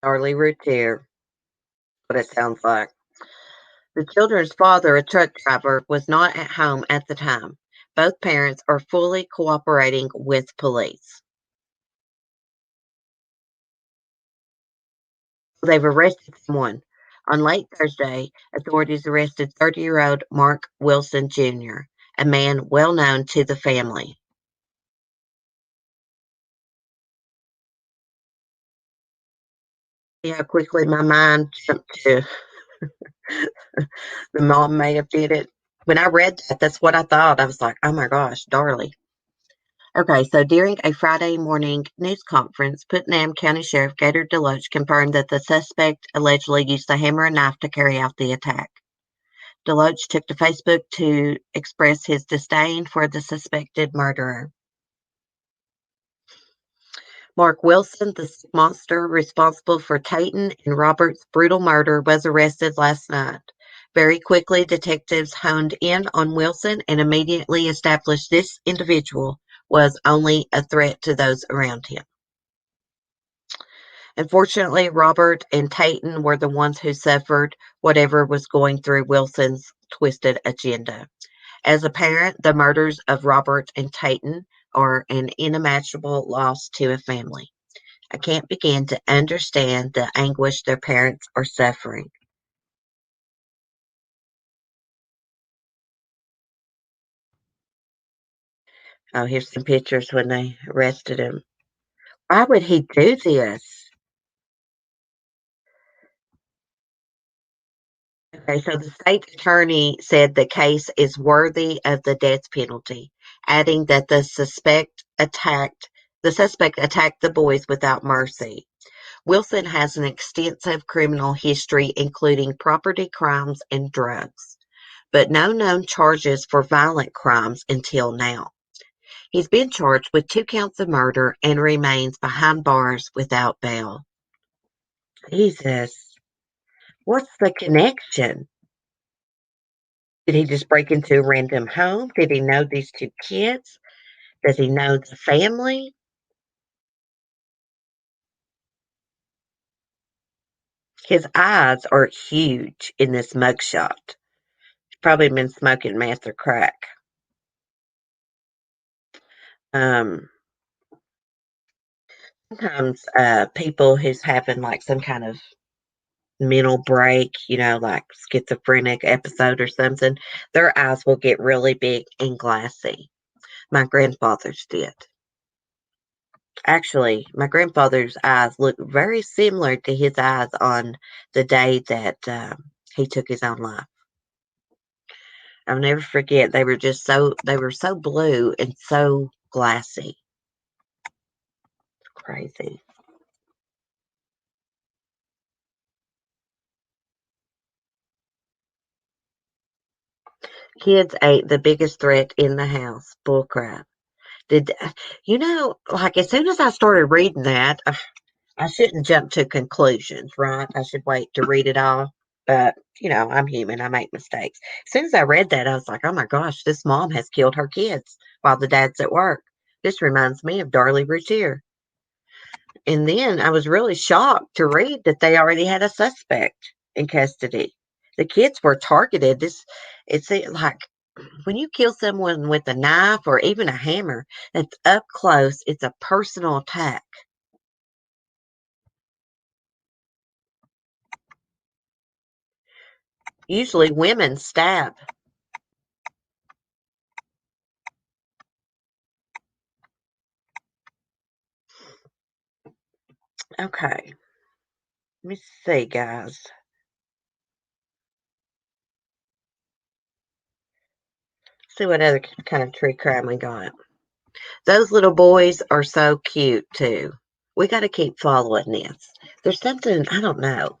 Charlie Routier, what it sounds like. The children's father, a truck driver, was not at home at the time. Both parents are fully cooperating with police. They've arrested someone. On late Thursday, authorities arrested 30-year-old Mark Wilson Jr., a man well known to the family. See how quickly my mind jumped to the mom may have did it. When I read that, that's what I thought. I was like, oh my gosh, Darlie. Okay, so during a Friday morning news conference, Putnam County Sheriff Gator Deloach confirmed that the suspect allegedly used a hammer and knife to carry out the attack. Deloach took to Facebook to express his disdain for the suspected murderer. Mark Wilson, the monster responsible for Tayton and Robert's brutal murder, was arrested last night. Very quickly, detectives honed in on Wilson and immediately established this individual was only a threat to those around him. Unfortunately, Robert and Tayton were the ones who suffered whatever was going through Wilson's twisted agenda. As a parent, the murders of Robert and Tayton are an unimaginable loss to a family. I can't begin to understand the anguish their parents are suffering. Oh, here's some pictures when they arrested him. Why would he do this? Okay, so the state attorney said the case is worthy of the death penalty, adding that the suspect attacked the boys without mercy. Wilson has an extensive criminal history, including property crimes and drugs, but no known charges for violent crimes until now. He's been charged with 2 counts of murder and remains behind bars without bail. Jesus, what's the connection? Did he just break into a random home? Did he know these 2 kids? Does he know the family? His eyes are huge in this mugshot. Probably been smoking meth or crack. Um, Sometimes people who's having like some kind of mental break, like schizophrenic episode or something, their eyes will get really big and glassy. My grandfather's did. Actually, my grandfather's eyes look very similar to his eyes on the day that he took his own life. I'll never forget. They were so blue and so glassy. Crazy. Kids ate the biggest threat in the house. Bullcrap. Did like as soon as I started reading that, I shouldn't jump to conclusions, right? I should wait to read it all. But, I'm human. I make mistakes. As soon as I read that, I was like, oh my gosh, this mom has killed her kids while the dad's at work. This reminds me of Darlie Routier. And then I was really shocked to read that they already had a suspect in custody. The kids were targeted. It's like when you kill someone with a knife or even a hammer, that's up close. It's a personal attack. Usually women stab. Okay. Let me see, guys. See what other kind of true crime we got. Those little boys are so cute too. We got to keep following this. There's something, I don't know.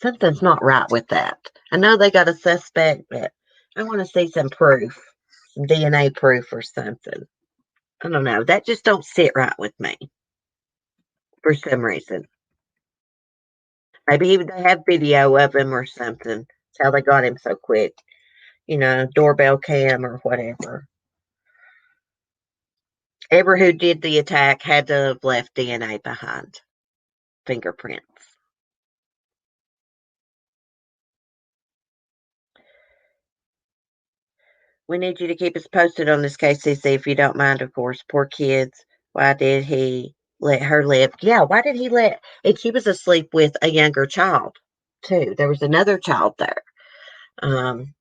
Something's not right with that. I know they got a suspect, but I want to see some proof, some DNA proof or something. I don't know. That just don't sit right with me for some reason. Maybe even they have video of him or something. That's how they got him so quick. Doorbell cam or whatever. Ever who did the attack had to have left DNA behind, fingerprints. We need you to keep us posted on this case, CC, if you don't mind, of course. Poor kids. Why did he let her live? Yeah, why did he let? And she was asleep with a younger child, too. There was another child there. Um,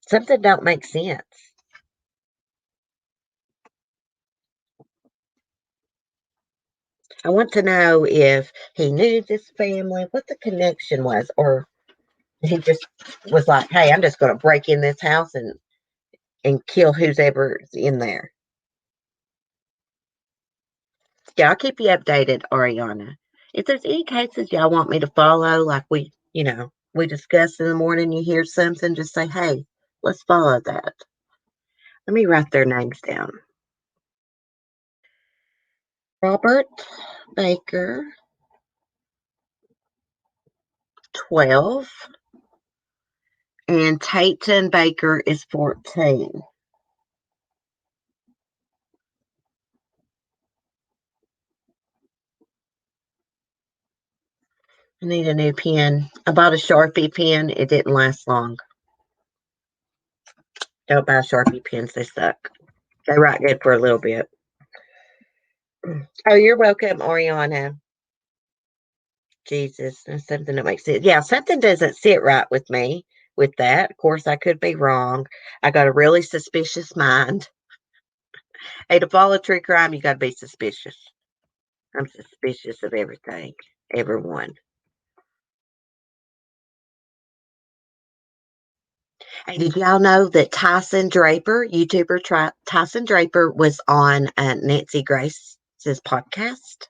Something don't make sense. I want to know if he knew this family, what the connection was, or he just was like, "Hey, I'm just going to break in this house and kill who's ever's in there." Yeah, I'll keep you updated, Ariana. If there's any cases y'all want me to follow, like we discussed in the morning, you hear something, just say, "Hey, let's follow that." Let me write their names down. Robert Baker, 12, and Tayton Baker is 14. I need a new pen. I bought a Sharpie pen. It didn't last long. Don't buy Sharpie pens. They suck. They write good for a little bit. Oh, you're welcome, Oriana. Jesus, that's something that makes sense. Yeah, something doesn't sit right with me with that. Of course, I could be wrong. I got a really suspicious mind. Hey, to follow true crime, you got to be suspicious. I'm suspicious of everything, everyone. Hey, did y'all know that Tyson Draper, YouTuber Tyson Draper, was on Nancy Grace's podcast?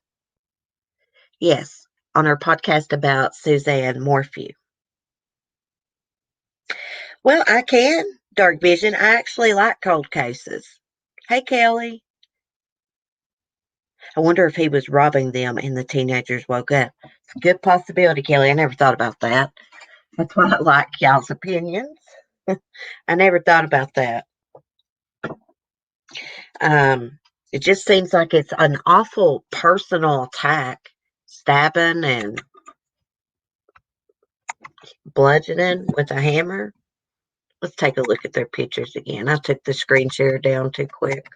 Yes, on her podcast about Suzanne Morphew. Well, I can. Dark Vision. I actually like cold cases. Hey, Kelly. I wonder if he was robbing them and the teenagers woke up. It's a good possibility, Kelly. I never thought about that. That's why I like y'all's opinions. I never thought about that. Um, it just seems like it's an awful personal attack, stabbing and bludgeoning with a hammer. Let's take a look at their pictures again. I took the screen share down too quick.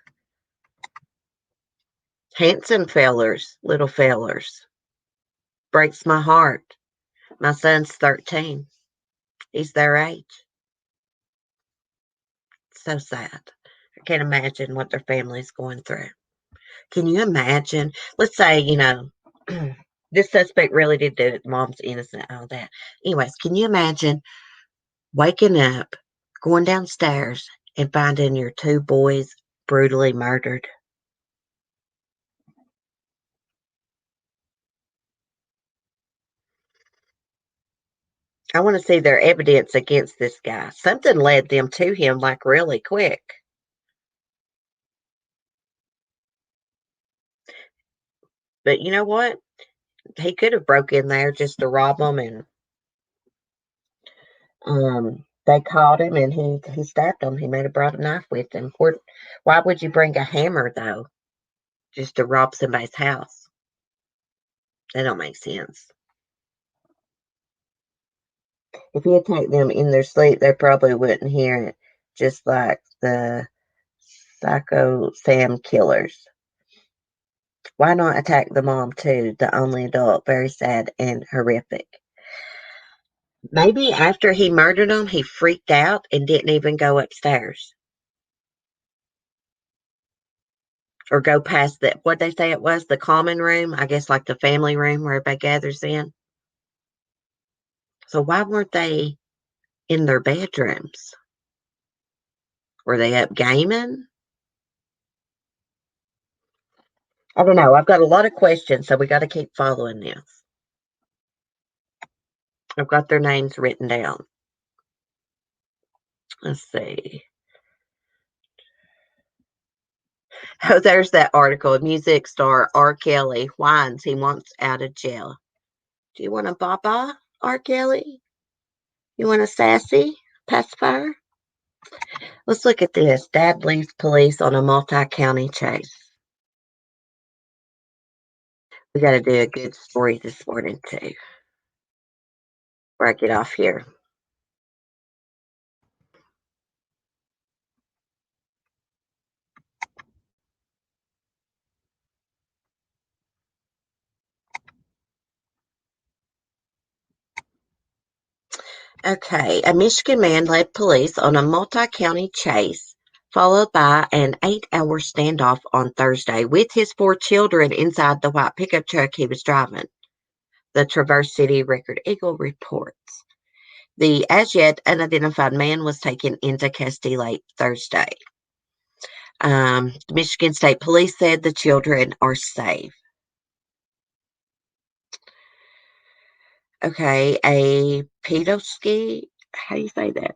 Handsome fellers, little fellers. Breaks my heart. My son's 13. He's their age. So sad. I can't imagine what their family's going through. Can you imagine? Let's say, this suspect really did do it. The mom's innocent, all that. Anyways, can you imagine waking up, going downstairs, and finding your two boys brutally murdered? I want to see their evidence against this guy. Something led them to him like really quick. But you know what? He could have broke in there just to rob them, and they caught him, and he stabbed them. He might have brought a knife with him. Why would you bring a hammer though, just to rob somebody's house? That don't make sense. If he attacked them in their sleep, they probably wouldn't hear it, just like the Psycho Sam killers. Why not attack the mom too, the only adult? Very sad and horrific. Maybe after he murdered them, he freaked out and didn't even go upstairs or go past that. What they say it was the common room, I guess, like the family room where everybody gathers in. So why weren't they in their bedrooms? Were they up gaming? I don't know. I've got a lot of questions, so we got to keep following this. I've got their names written down. Let's see. Oh, there's that article. Music star R. Kelly whines he wants out of jail. Do you want a baba, R. Kelly? You want a sassy pacifier? Let's look at this. Dad leaves police on a multi-county chase. We got to do a good story this morning, too, before I get off here. Okay, a Michigan man led police on a multi-county chase, followed by an 8-hour standoff on Thursday with his 4 children inside the white pickup truck he was driving. The Traverse City Record Eagle reports. The as yet unidentified man was taken into custody late Thursday. The Michigan State Police said the children are safe. Okay, a Petoskey, how do you say that?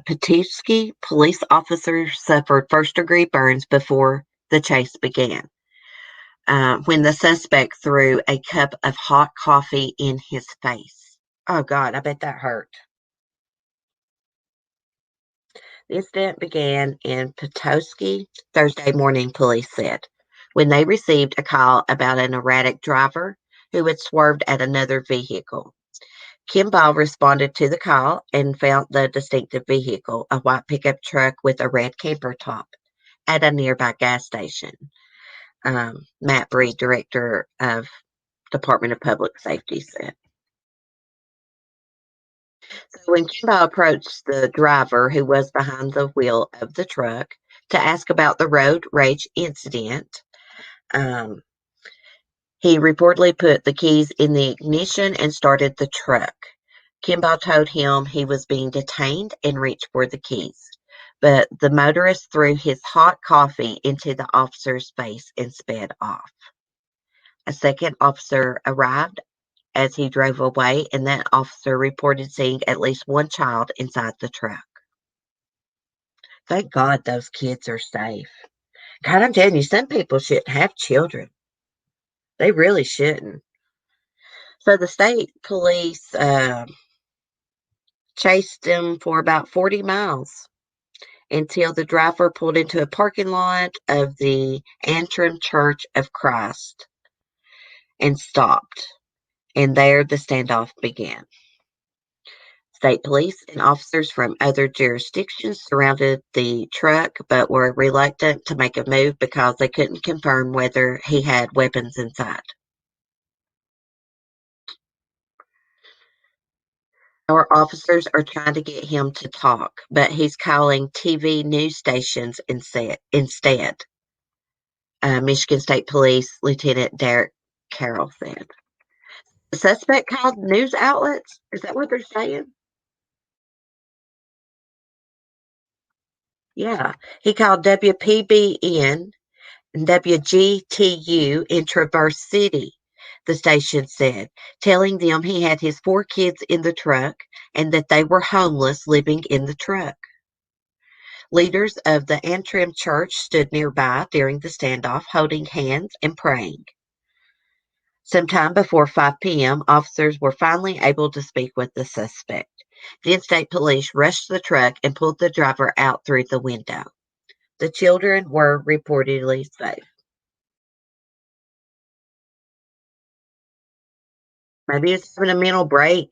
Petoskey police officer suffered first-degree burns before the chase began. When the suspect threw a cup of hot coffee in his face. Oh, God, I bet that hurt. The incident began in Petoskey Thursday morning, police said, when they received a call about an erratic driver who had swerved at another vehicle. Kimball responded to the call and found the distinctive vehicle, a white pickup truck with a red camper top, at a nearby gas station. Matt Breed, director of Department of Public Safety, said. So when Kimball approached the driver who was behind the wheel of the truck to ask about the road rage incident, um, he reportedly put the keys in the ignition and started the truck. Kimball told him he was being detained and reached for the keys, but the motorist threw his hot coffee into the officer's face and sped off. A second officer arrived as he drove away, and that officer reported seeing at least one child inside the truck. Thank God those kids are safe. God, I'm telling you, some people shouldn't have children. They really shouldn't. So the state police chased him for about 40 miles until the driver pulled into a parking lot of the Antrim Church of Christ and stopped. And there the standoff began. State police and officers from other jurisdictions surrounded the truck but were reluctant to make a move because they couldn't confirm whether he had weapons inside. Our officers are trying to get him to talk, but he's calling TV news stations instead. Michigan State Police Lieutenant Derek Carroll said. The suspect called news outlets? Is that what they're saying? Yeah. He called WPBN and WGTU in Traverse City, the station said, telling them he had his 4 kids in the truck and that they were homeless living in the truck. Leaders of the Antrim Church stood nearby during the standoff, holding hands and praying. Sometime before 5 p.m., officers were finally able to speak with the suspect. Then state police rushed the truck and pulled the driver out through the window. The children were reportedly safe. Maybe it's having a mental break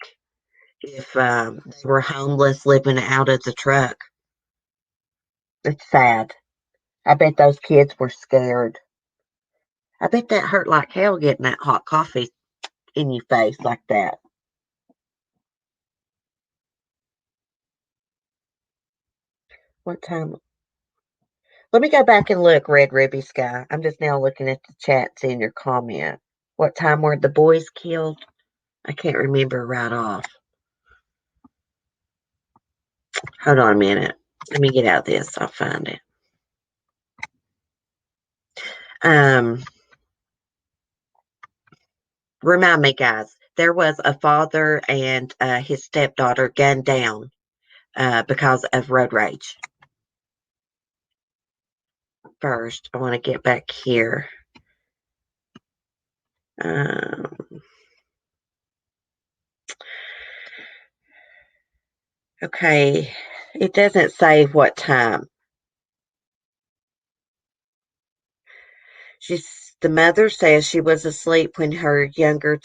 if they were homeless living out of the truck. It's sad. I bet those kids were scared. I bet that hurt like hell getting that hot coffee in your face like that. What time? Let me go back and look, Red Ruby Sky. I'm just now looking at the chat, seeing your comment. What time were the boys killed? I can't remember right off. Hold on a minute. Let me get out this. I'll find it. Um, Remind me, guys. There was a father and his stepdaughter gunned down because of road rage. First, I want to get back here. Um, okay, it doesn't say what time. The mother says she was asleep when with her younger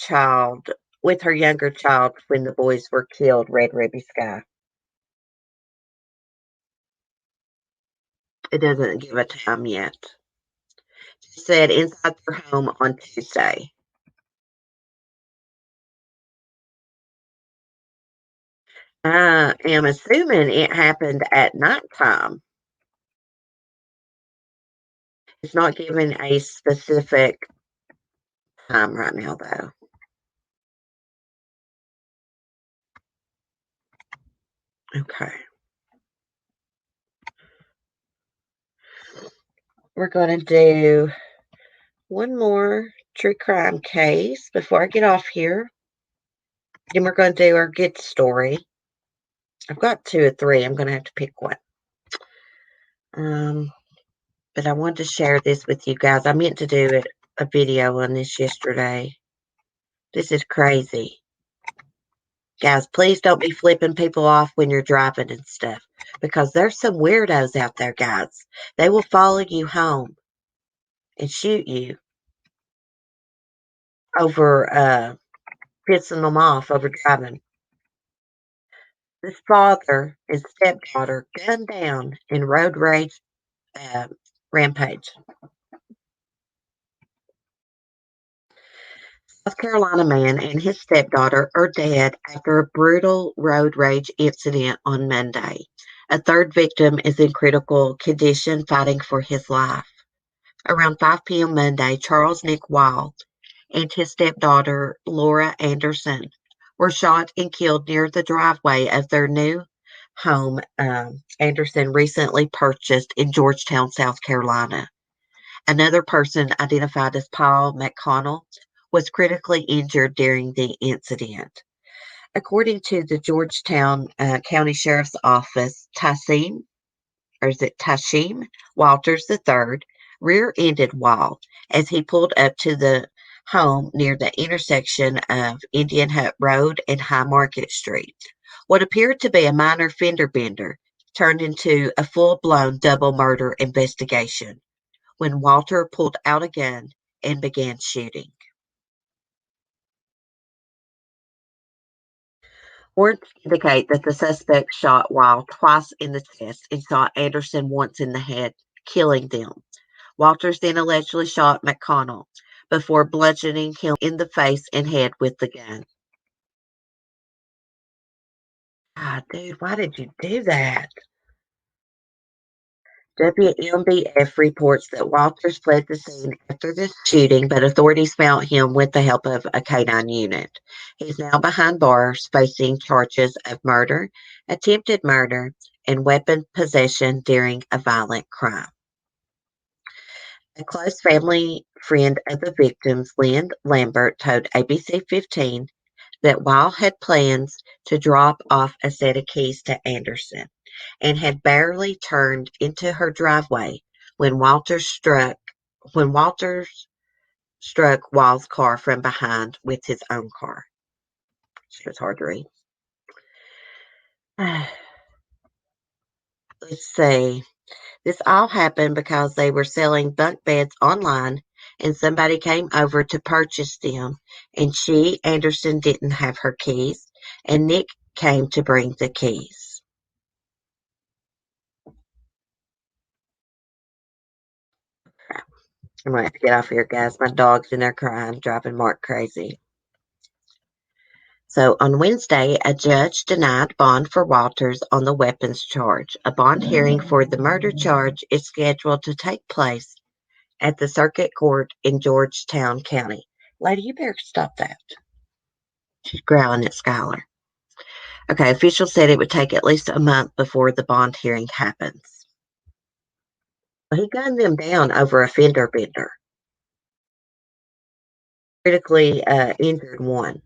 child when the boys were killed. Red Ruby Sky. It doesn't give a time yet. She said inside their home on Tuesday. I am assuming it happened at nighttime. It's not giving a specific time right now, though. Okay. We're going to do one more true crime case before I get off here. Then we're going to do our good story. I've got 2 or 3. I'm going to have to pick one. Um, but I wanted to share this with you guys. I meant to do a video on this yesterday. This is crazy. Guys, please don't be flipping people off when you're driving and stuff. Because there's some weirdos out there, guys. They will follow you home and shoot you over pissing them off over driving. This father and stepdaughter gunned down in road rage uh, rampage. South Carolina man and his stepdaughter are dead after a brutal road rage incident on Monday. A third victim is in critical condition, fighting for his life. Around 5 p.m. Monday, Charles Nick Wild and his stepdaughter, Laura Anderson, were shot and killed near the driveway of their new home Anderson recently purchased in Georgetown, South Carolina. Another person, identified as Paul McConnell, was critically injured during the incident. According to the Georgetown County Sheriff's Office, Tashim Walters III rear-ended Wild as he pulled up to the home near the intersection of Indian Hut Road and High Market Street. What appeared to be a minor fender bender turned into a full-blown double murder investigation when Walter pulled out a gun and began shooting. Warrants indicate that the suspect shot Wild twice in the chest and shot Anderson once in the head, killing them. Walters then allegedly shot McConnell before bludgeoning him in the face and head with the gun. Ah, dude, why did you do that? WMBF reports that Walters fled the scene after the shooting, but authorities found him with the help of a canine unit. He's now behind bars, facing charges of murder, attempted murder, and weapon possession during a violent crime. A close family friend of the victims, Lynn Lambert, told ABC 15 that Weil had plans to drop off a set of keys to Anderson and had barely turned into her driveway when Walters struck Wild's car from behind with his own car. She was hard to read. Let's see. This all happened because they were selling bunk beds online and somebody came over to purchase them, and Anderson, didn't have her keys, and Nick came to bring the keys. I'm gonna have to get off here, guys. My dog's in there crying, driving Mark crazy. So on Wednesday, a judge denied bond for Walters on the weapons charge. A bond hearing for the murder charge is scheduled to take place at the circuit court in Georgetown County. Lady, you better stop that. She's growling at Skylar. Okay, officials said it would take at least a month before the bond hearing happens. Well, he gunned them down over a fender bender. Critically injured one.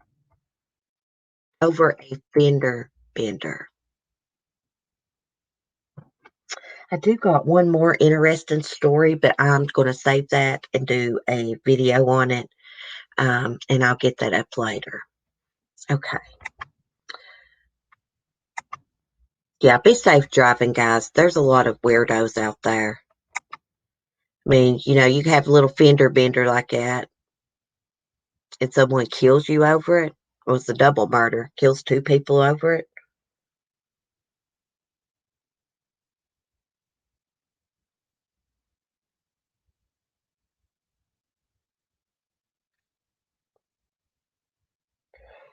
Over a fender bender. I do got one more interesting story, but I'm going to save that and do a video on it, and I'll get that up later. Okay. Yeah, be safe driving, guys. There's a lot of weirdos out there. I mean, you have a little fender bender like that, and someone kills you over it. It was a double murder, kills two people over it.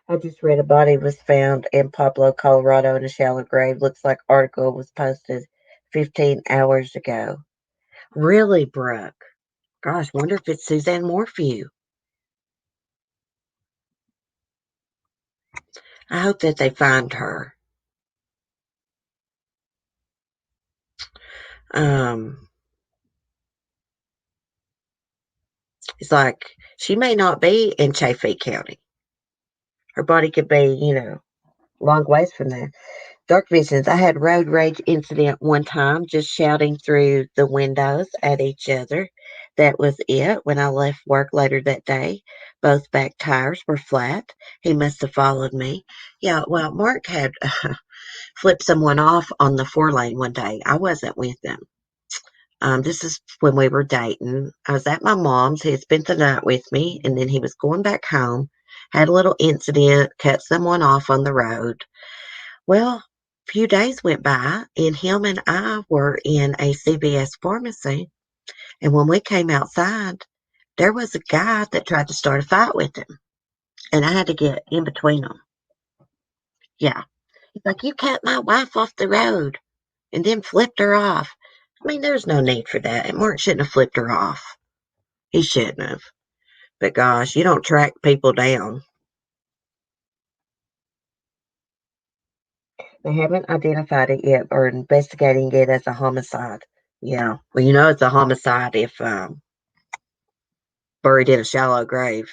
I just read a body was found in Pueblo, Colorado in a shallow grave. Looks like article was posted 15 hours ago. Really, Brooke? Gosh, wonder if it's Suzanne Morphew. I hope that they find her. Um, it's like she may not be in Chaffee County. Her body could be, long ways from there. Dark visions. I had road rage incident one time, just shouting through the windows at each other. That was it. When I left work later that day, both back tires were flat. He must have followed me. Yeah, well, Mark had flipped someone off on the 4 lane one day. I wasn't with him. This is when we were dating. I was at my mom's. He had spent the night with me, and then he was going back home. Had a little incident, cut someone off on the road. Well, a few days went by, and him and I were in a CVS pharmacy. And when we came outside, there was a guy that tried to start a fight with him, and I had to get in between them. Yeah. He's like, "You cut my wife off the road," and then flipped her off. I mean, there's no need for that. And Mark shouldn't have flipped her off. He shouldn't have. But gosh, you don't track people down. They haven't identified it yet or investigating it as a homicide. Yeah. Well, it's a homicide if buried in a shallow grave.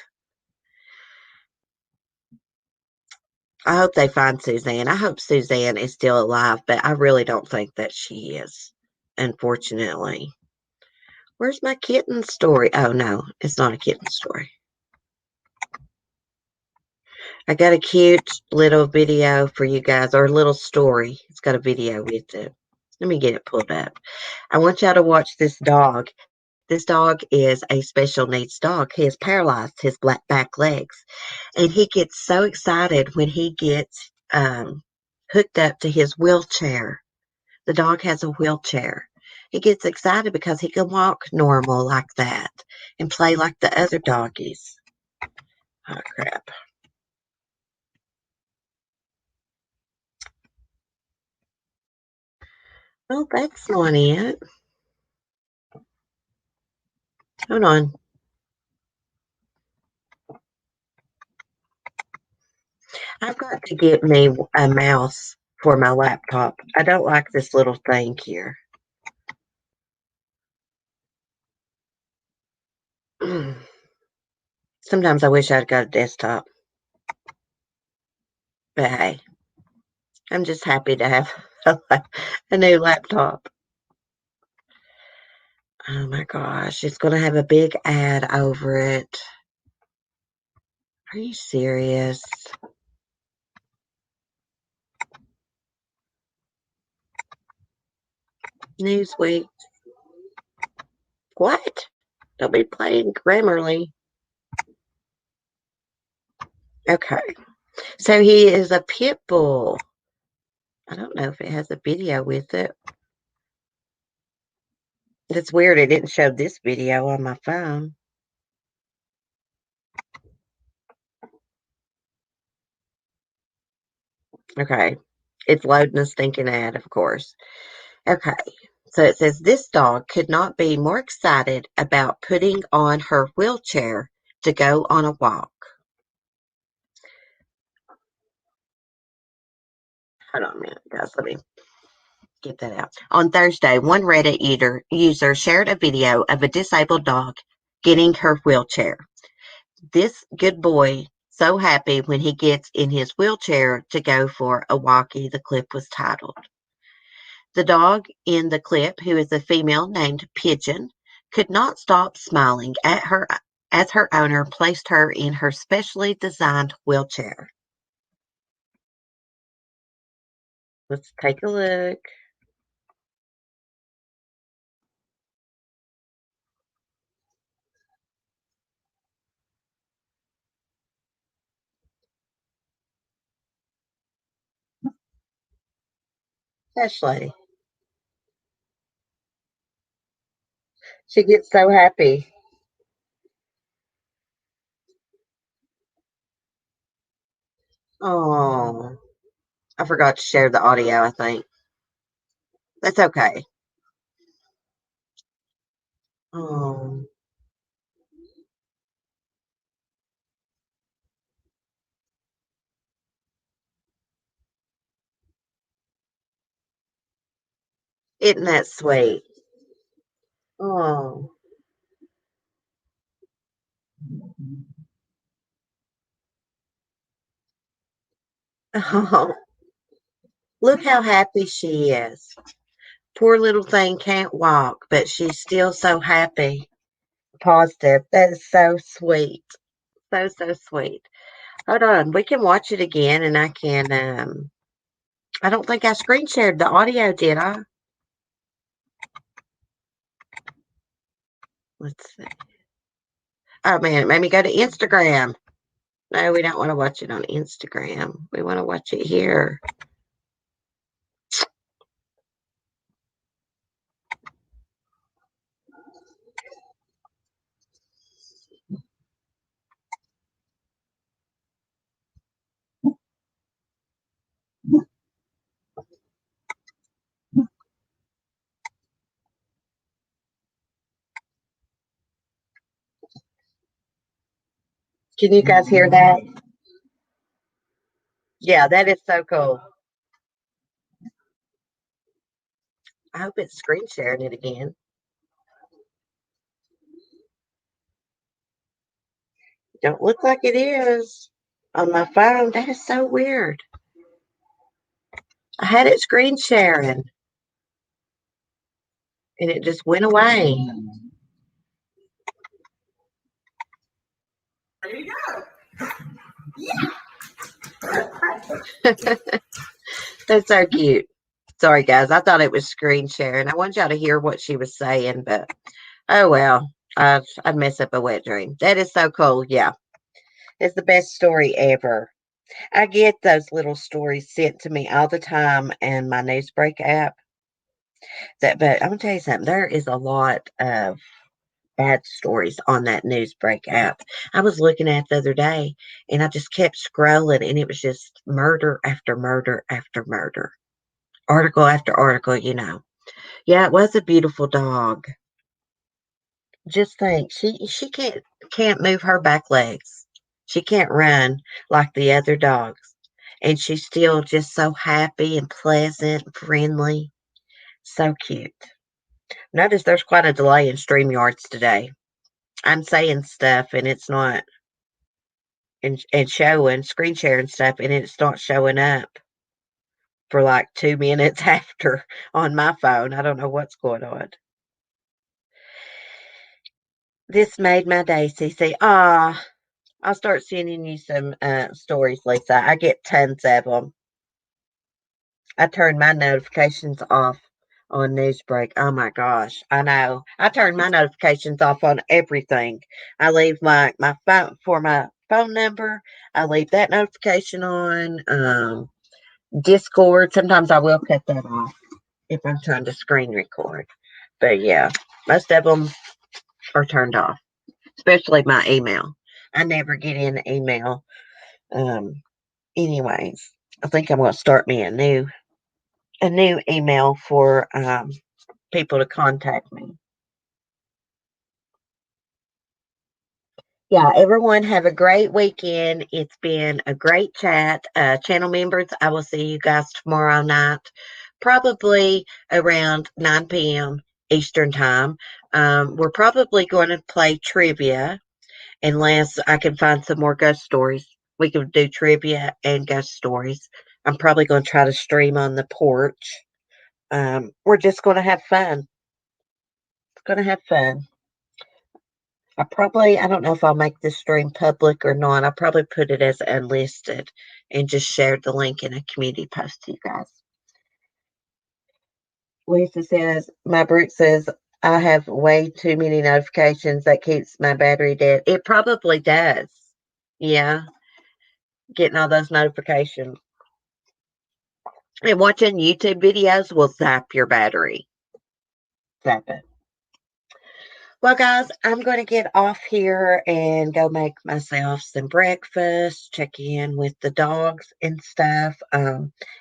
I hope they find Suzanne. I hope Suzanne is still alive, but I really don't think that she is, unfortunately. Where's my kitten story? Oh, no, it's not a kitten story. I got a cute little video for you guys, or a little story. It's got a video with it. Let me get it pulled up. I want y'all to watch this dog. This dog is a special needs dog. He is paralyzed, his back legs. And he gets so excited when he gets hooked up to his wheelchair. The dog has a wheelchair. He gets excited because he can walk normal like that and play like the other doggies. Oh, crap. Well, that's not it. Hold on. I've got to get me a mouse for my laptop. I don't like this little thing here. Sometimes I wish I'd got a desktop. But hey, I'm just happy to have a new laptop. Oh my gosh, it's going to have a big ad over it. Are you serious? Newsweek. What? Don't be playing Grammarly. Okay. So he is a pit bull. I don't know if it has a video with it. It's weird it didn't show this video on my phone. Okay. It's loading a stinking ad, of course. Okay. So it says this dog could not be more excited about putting on her wheelchair to go on a walk. Hold on a minute, guys. Let me get that out. On Thursday, one Reddit user shared a video of a disabled dog getting her wheelchair. This good boy so happy when he gets in his wheelchair to go for a walkie, the clip was titled. The dog in the clip, who is a female named Pigeon, could not stop smiling at her as her owner placed her in her specially designed wheelchair. Let's take a look. Hush, lady. She gets so happy. Oh, I forgot to share the audio, I think. That's okay. Oh, isn't that sweet? Oh, oh, look how happy she is. Poor little thing can't walk, but she's still so happy. Positive. That is so sweet. So, so sweet. Hold on. We can watch it again and I can, I don't think I screen shared the audio, did I? Let's see. Oh man, it made me go to Instagram. No, we don't want to watch it on Instagram. We want to watch it here. Can you guys hear that? Yeah, that is so cool. I hope it's screen sharing it again. Don't look like it is on my phone. That is so weird. I had it screen sharing and it just went away. That's so cute. Sorry, guys. I thought it was screen sharing. I wanted y'all to hear what she was saying, but oh well. I'd mess up a wet dream. That is so cool. Yeah. It's the best story ever. I get those little stories sent to me all the time in my Newsbreak app. But I'm gonna tell you something. There is a lot of bad stories on that Newsbreak app. I was looking at it the other day, and I just kept scrolling, and it was just murder after murder after murder, article after article. Yeah, it was a beautiful dog. Just think, she can't move her back legs. She can't run like the other dogs. And she's still just so happy and pleasant and friendly. So cute. Notice there's quite a delay in StreamYards today. I'm saying stuff and it's not and showing, screen sharing stuff, and it's not showing up for like 2 minutes after on my phone. I don't know what's going on. This made my day, Cece. Ah, I'll start sending you some stories, Lisa. I get tons of them. I turned my notifications off on Newsbreak. Oh my gosh, I know. I turned my notifications off on everything. I leave my phone for my phone number. I leave that notification on. Discord. Sometimes I will cut that off if I'm trying to screen record. But yeah, most of them are turned off, especially my email. I never get in email. Anyways, I think I'm going to start me a new email for people to contact me. Yeah, everyone have a great weekend. It's been a great chat. Channel members, I will see you guys tomorrow night, probably around 9 p.m. Eastern Time. We're probably going to play trivia unless I can find some more ghost stories. We can do trivia and ghost stories. I'm probably going to try to stream on the porch. We're just going to have fun. It's going to have fun. I don't know if I'll make this stream public or not. I'll probably put it as unlisted and just share the link in a community post to you guys. Lisa says, my brute says, I have way too many notifications that keeps my battery dead. It probably does. Yeah, getting all those notifications. And watching YouTube videos will zap your battery. Zap it. Well, guys, I'm going to get off here and go make myself some breakfast, check in with the dogs and stuff.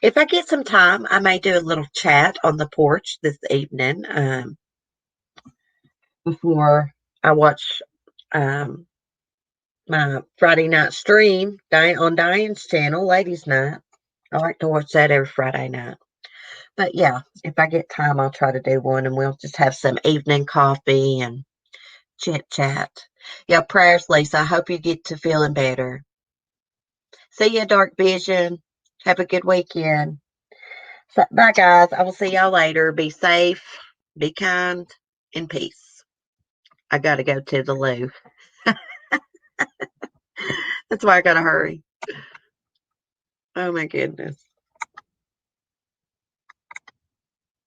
If I get some time, I may do a little chat on the porch this evening before I watch um, my Friday night stream on Diane's channel, Ladies Night. I like to watch that every Friday night. But yeah, if I get time, I'll try to do one and we'll just have some evening coffee and chit chat. Yeah, prayers, Lisa. I hope you get to feeling better. See you, Dark Vision. Have a good weekend. So, bye, guys. I will see y'all later. Be safe, be kind, and peace. I got to go to the loo. That's why I got to hurry. Oh, my goodness.